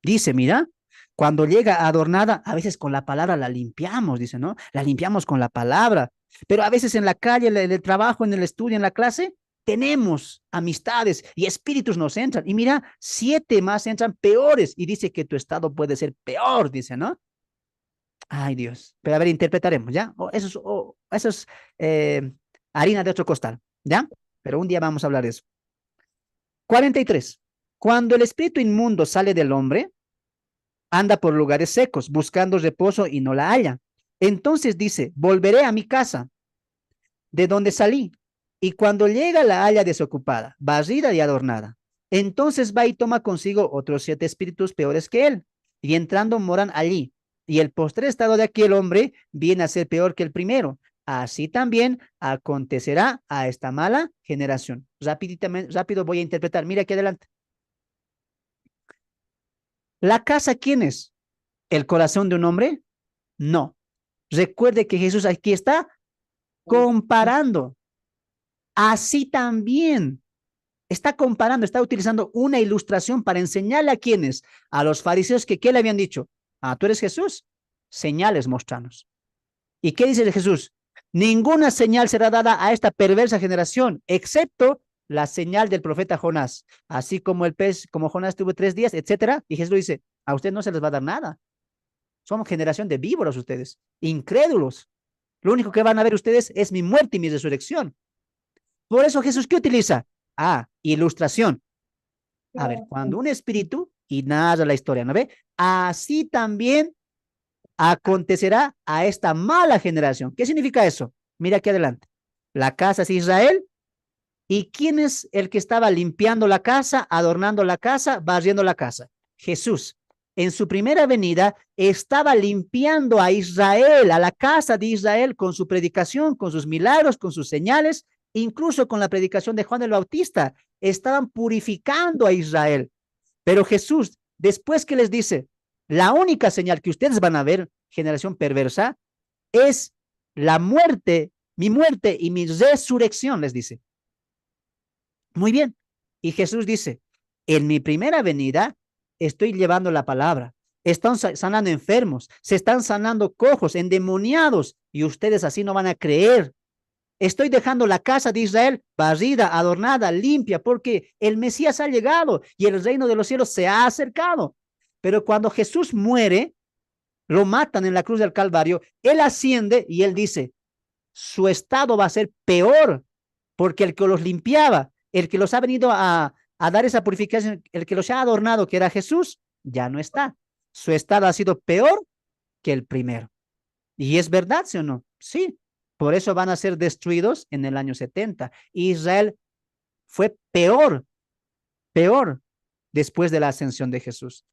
Dice, mira, cuando llega adornada, a veces con la palabra la limpiamos, dice, ¿no? La limpiamos con la palabra. Pero a veces en la calle, en el trabajo, en el estudio, en la clase, tenemos amistades y espíritus nos entran. Y mira, 7 más entran peores. Y dice que tu estado puede ser peor, dice, ¿no? Ay, Dios. Pero a ver, interpretaremos, ¿ya? Eso es harina de otro costal, ¿ya? Pero un día vamos a hablar de eso. 43. Cuando el espíritu inmundo sale del hombre, anda por lugares secos, buscando reposo y no la halla. Entonces dice, volveré a mi casa, de donde salí. Y cuando llega la halla desocupada, barrida y adornada. Entonces va y toma consigo otros 7 espíritus peores que él, y entrando moran allí. Y el postrer estado de aquel hombre viene a ser peor que el primero. Así también acontecerá a esta mala generación. Rápido voy a interpretar. Mira aquí adelante. ¿La casa quién es? ¿El corazón de un hombre? No. Recuerde que Jesús aquí está comparando. Así también está comparando, está utilizando una ilustración para enseñarle a quienes, a los fariseos que ¿qué le habían dicho? Ah, tú eres Jesús, señales mostranos. ¿Y qué dice de Jesús? Ninguna señal será dada a esta perversa generación, excepto la señal del profeta Jonás. Así como el pez, como Jonás tuvo 3 días, etcétera. Y Jesús dice, a usted no se les va a dar nada. Somos generación de víboras ustedes, incrédulos. Lo único que van a ver ustedes es mi muerte y mi resurrección. Por eso Jesús, ¿qué utiliza? Ah, ilustración. A ver, cuando un espíritu, y narra la historia, ¿no ve? Así también acontecerá a esta mala generación. ¿Qué significa eso? Mira aquí adelante. La casa es Israel. ¿Y quién es el que estaba limpiando la casa, adornando la casa, barriendo la casa? Jesús. En su primera venida estaba limpiando a Israel, a la casa de Israel, con su predicación, con sus milagros, con sus señales, incluso con la predicación de Juan el Bautista. Estaban purificando a Israel. Pero Jesús, después que les dice, la única señal que ustedes van a ver, generación perversa, es la muerte, mi muerte y mi resurrección, les dice. Muy bien. Y Jesús dice, en mi primera venida estoy llevando la palabra. Están sanando enfermos, se están sanando cojos, endemoniados, y ustedes así no van a creer. Estoy dejando la casa de Israel barrida, adornada, limpia, porque el Mesías ha llegado y el reino de los cielos se ha acercado. Pero cuando Jesús muere, lo matan en la cruz del Calvario, él asciende y él dice, su estado va a ser peor, porque el que los limpiaba, el que los ha venido a dar esa purificación, el que los ha adornado, que era Jesús, ya no está. Su estado ha sido peor que el primero. ¿Y es verdad, sí o no? Sí. Por eso van a ser destruidos en el año 70. Israel fue peor después de la ascensión de Jesús.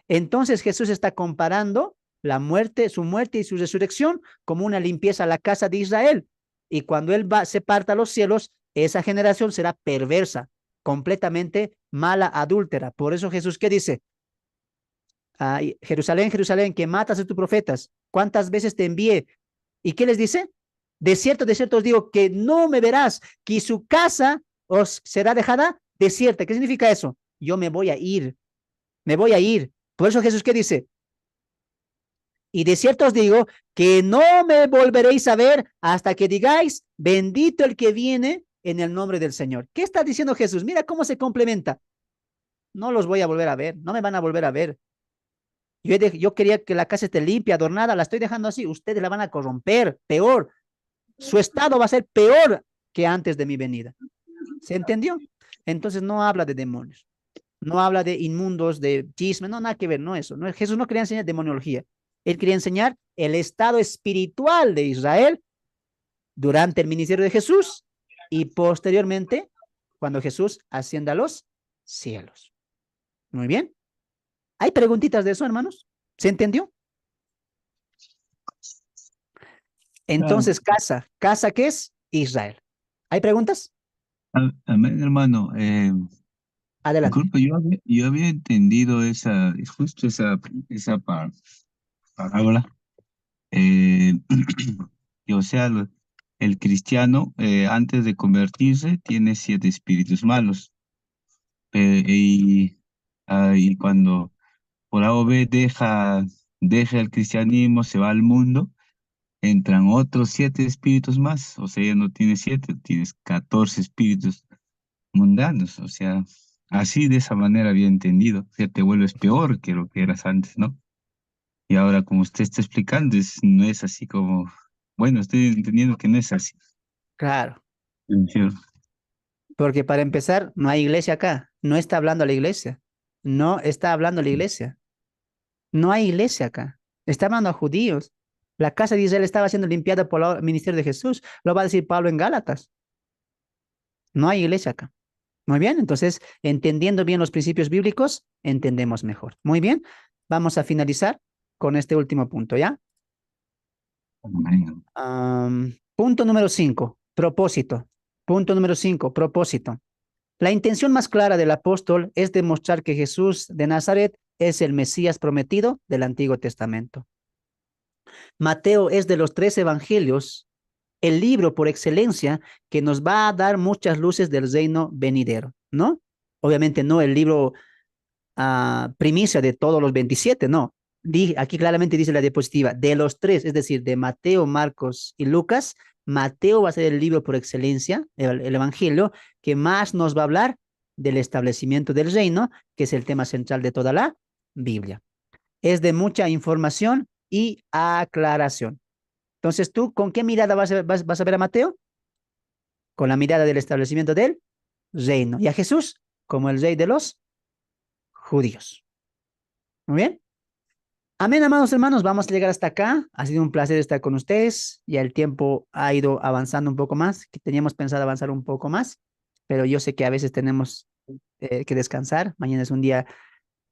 Entonces Jesús está comparando la muerte, su muerte y su resurrección como una limpieza a la casa de Israel. Y cuando él se parta a los cielos, esa generación será perversa, completamente mala, adúltera. Por eso Jesús, ¿qué dice? Ay, Jerusalén, Jerusalén, que matas a tus profetas. ¿Cuántas veces te envié? ¿Y qué les dice? De cierto os digo que no me verás, que su casa os será dejada desierta. ¿Qué significa eso? Yo me voy a ir, me voy a ir. Por eso Jesús, ¿qué dice? Y de cierto os digo que no me volveréis a ver hasta que digáis, bendito el que viene en el nombre del Señor. ¿Qué está diciendo Jesús? Mira cómo se complementa. No los voy a volver a ver, no me van a volver a ver. Yo quería que la casa esté limpia, adornada, la estoy dejando así. Ustedes la van a corromper, peor. Su estado va a ser peor que antes de mi venida. ¿Se entendió? Entonces no habla de demonios, no habla de inmundos, de chisme, no, nada que ver, no eso. No, Jesús no quería enseñar demoniología. Él quería enseñar el estado espiritual de Israel durante el ministerio de Jesús y posteriormente cuando Jesús ascienda a los cielos. Muy bien. ¿Hay preguntitas de eso, hermanos? ¿Se entendió? Claro. Entonces, casa, ¿qué es? Israel. ¿Hay preguntas? Amén, hermano. Adelante. Disculpa, yo había entendido justo esa parábola. eh, que, o sea, el cristiano, antes de convertirse, tiene 7 espíritus malos. Y cuando por A o B deja el cristianismo, se va al mundo, entran otros 7 espíritus más. O sea, ya no tienes 7, tienes 14 espíritus mundanos. O sea, así de esa manera había entendido. O sea, te vuelves peor que lo que eras antes, ¿no? Y ahora, como usted está explicando, no es así como, bueno, estoy entendiendo que no es así. Claro, Sí. porque para empezar, no hay iglesia acá. No está hablando a la iglesia. No está hablando a la iglesia. No hay iglesia acá. Está hablando a judíos. La casa de Israel estaba siendo limpiada por el ministerio de Jesús. Lo va a decir Pablo en Gálatas. No hay iglesia acá. Muy bien, entonces, entendiendo bien los principios bíblicos, entendemos mejor. Muy bien, vamos a finalizar con este último punto, ¿ya? Amén. Punto número 5, propósito. Punto número 5, propósito. La intención más clara del apóstol es demostrar que Jesús de Nazaret es el Mesías prometido del Antiguo Testamento. Mateo es de los 3 evangelios el libro por excelencia que nos va a dar muchas luces del reino venidero, ¿no? Obviamente no el libro primicia de todos los 27, no. Aquí claramente dice la diapositiva, de los 3, es decir, de Mateo, Marcos y Lucas, Mateo va a ser el libro por excelencia, el evangelio, que más nos va a hablar del establecimiento del reino, que es el tema central de toda la Biblia. Es de mucha información y aclaración. Entonces, ¿tú con qué mirada vas a ver a Mateo? Con la mirada del establecimiento del reino. Y a Jesús como el rey de los judíos. Muy bien. Amén, amados hermanos, vamos a llegar hasta acá. Ha sido un placer estar con ustedes. Ya el tiempo ha ido avanzando un poco más, que teníamos pensado avanzar un poco más, pero yo sé que a veces tenemos que descansar. Mañana es un día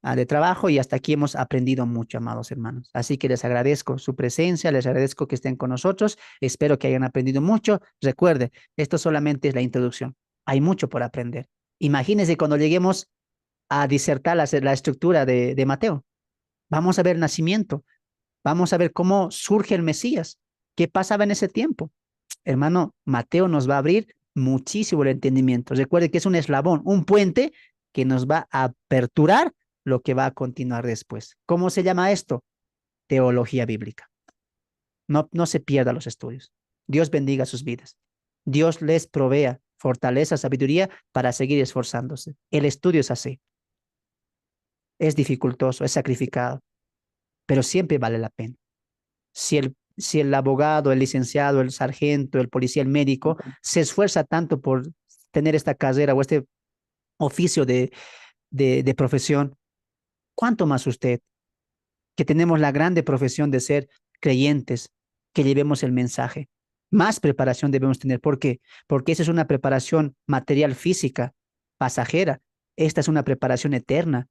de trabajo y hasta aquí hemos aprendido mucho, amados hermanos. Así que les agradezco su presencia, les agradezco que estén con nosotros. Espero que hayan aprendido mucho. Recuerde, esto solamente es la introducción. Hay mucho por aprender. Imagínense cuando lleguemos a disertar la estructura de Mateo. Vamos a ver el nacimiento, vamos a ver cómo surge el Mesías, qué pasaba en ese tiempo. Hermano, Mateo nos va a abrir muchísimo el entendimiento. Recuerde que es un eslabón, un puente que nos va a aperturar lo que va a continuar después. ¿Cómo se llama esto? Teología bíblica. No se pierda los estudios. Dios bendiga sus vidas. Dios les provea fortaleza, sabiduría para seguir esforzándose. El estudio es así. Es dificultoso, es sacrificado, pero siempre vale la pena. Si el abogado, el licenciado, el sargento, el policía, el médico se esfuerza tanto por tener esta carrera o este oficio de profesión, ¿cuánto más usted, que tenemos la grande profesión de ser creyentes, que llevemos el mensaje? Más preparación debemos tener. ¿Por qué? Porque esa es una preparación material, física, pasajera. Esta es una preparación eterna.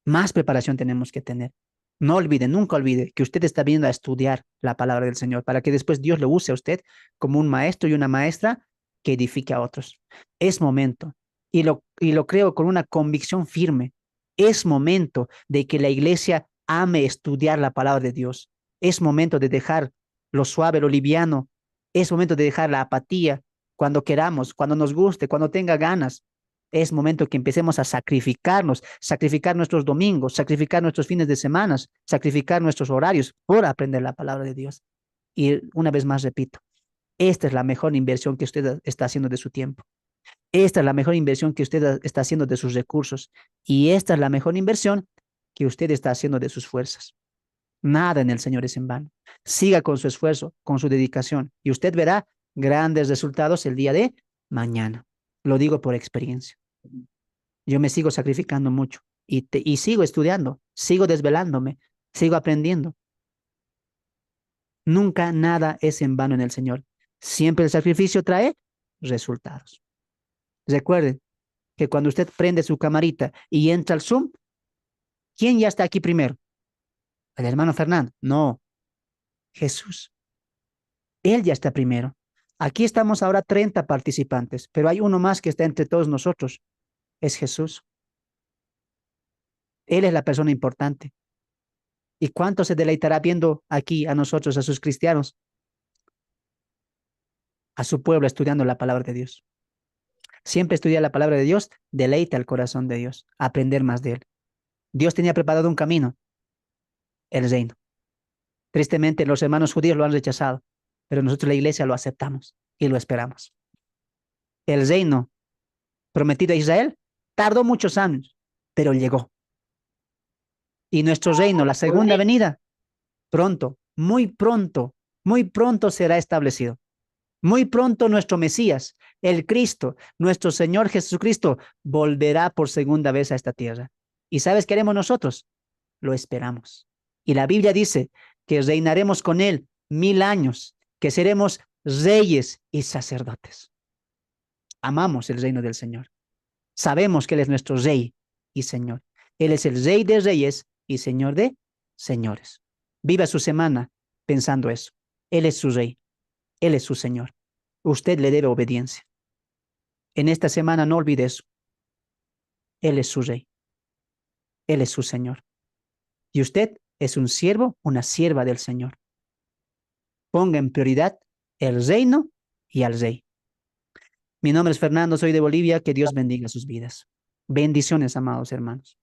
Más preparación tenemos que tener. No olvide, nunca olvide que usted está viendo a estudiar la palabra del Señor para que después Dios lo use a usted como un maestro y una maestra que edifique a otros. Es momento, y lo creo con una convicción firme, es momento de que la iglesia ame estudiar la palabra de Dios. Es momento de dejar lo suave, lo liviano. Es momento de dejar la apatía cuando queramos, cuando nos guste, cuando tenga ganas. Es momento que empecemos a sacrificarnos, sacrificar nuestros domingos, sacrificar nuestros fines de semana, sacrificar nuestros horarios por aprender la palabra de Dios. Y una vez más repito, esta es la mejor inversión que usted está haciendo de su tiempo. Esta es la mejor inversión que usted está haciendo de sus recursos. Y esta es la mejor inversión que usted está haciendo de sus fuerzas. Nada en el Señor es en vano. Siga con su esfuerzo, con su dedicación, y usted verá grandes resultados el día de mañana. Lo digo por experiencia. Yo me sigo sacrificando mucho y sigo estudiando, sigo desvelándome, sigo aprendiendo. Nunca nada es en vano en el Señor. Siempre el sacrificio trae resultados. Recuerden que cuando usted prende su camarita y entra al Zoom, ¿quién ya está aquí primero? ¿El hermano Fernando? No, Jesús. Él ya está primero. Aquí estamos ahora 30 participantes, pero hay uno más que está entre todos nosotros. Es Jesús. Él es la persona importante. ¿Y cuánto se deleitará viendo aquí a nosotros, a sus cristianos, a su pueblo estudiando la palabra de Dios? Siempre estudiar la palabra de Dios deleita el corazón de Dios, aprender más de Él. Dios tenía preparado un camino, el reino. Tristemente, los hermanos judíos lo han rechazado, pero nosotros la iglesia lo aceptamos y lo esperamos. El reino prometido a Israel tardó muchos años, pero llegó. Y nuestro reino, la segunda venida, pronto, muy pronto será establecido. Muy pronto nuestro Mesías, el Cristo, nuestro Señor Jesucristo, volverá por segunda vez a esta tierra. ¿Y sabes qué haremos nosotros? Lo esperamos. Y la Biblia dice que reinaremos con Él 1000 años, que seremos reyes y sacerdotes. Amamos el reino del Señor. Sabemos que Él es nuestro Rey y Señor. Él es el Rey de reyes y Señor de señores. Viva su semana pensando eso. Él es su Rey. Él es su Señor. Usted le debe obediencia. En esta semana no olvide eso. Él es su Rey. Él es su Señor. Y usted es un siervo, una sierva del Señor. Ponga en prioridad el reino y al Rey. Mi nombre es Fernando, soy de Bolivia. Que Dios bendiga sus vidas. Bendiciones, amados hermanos.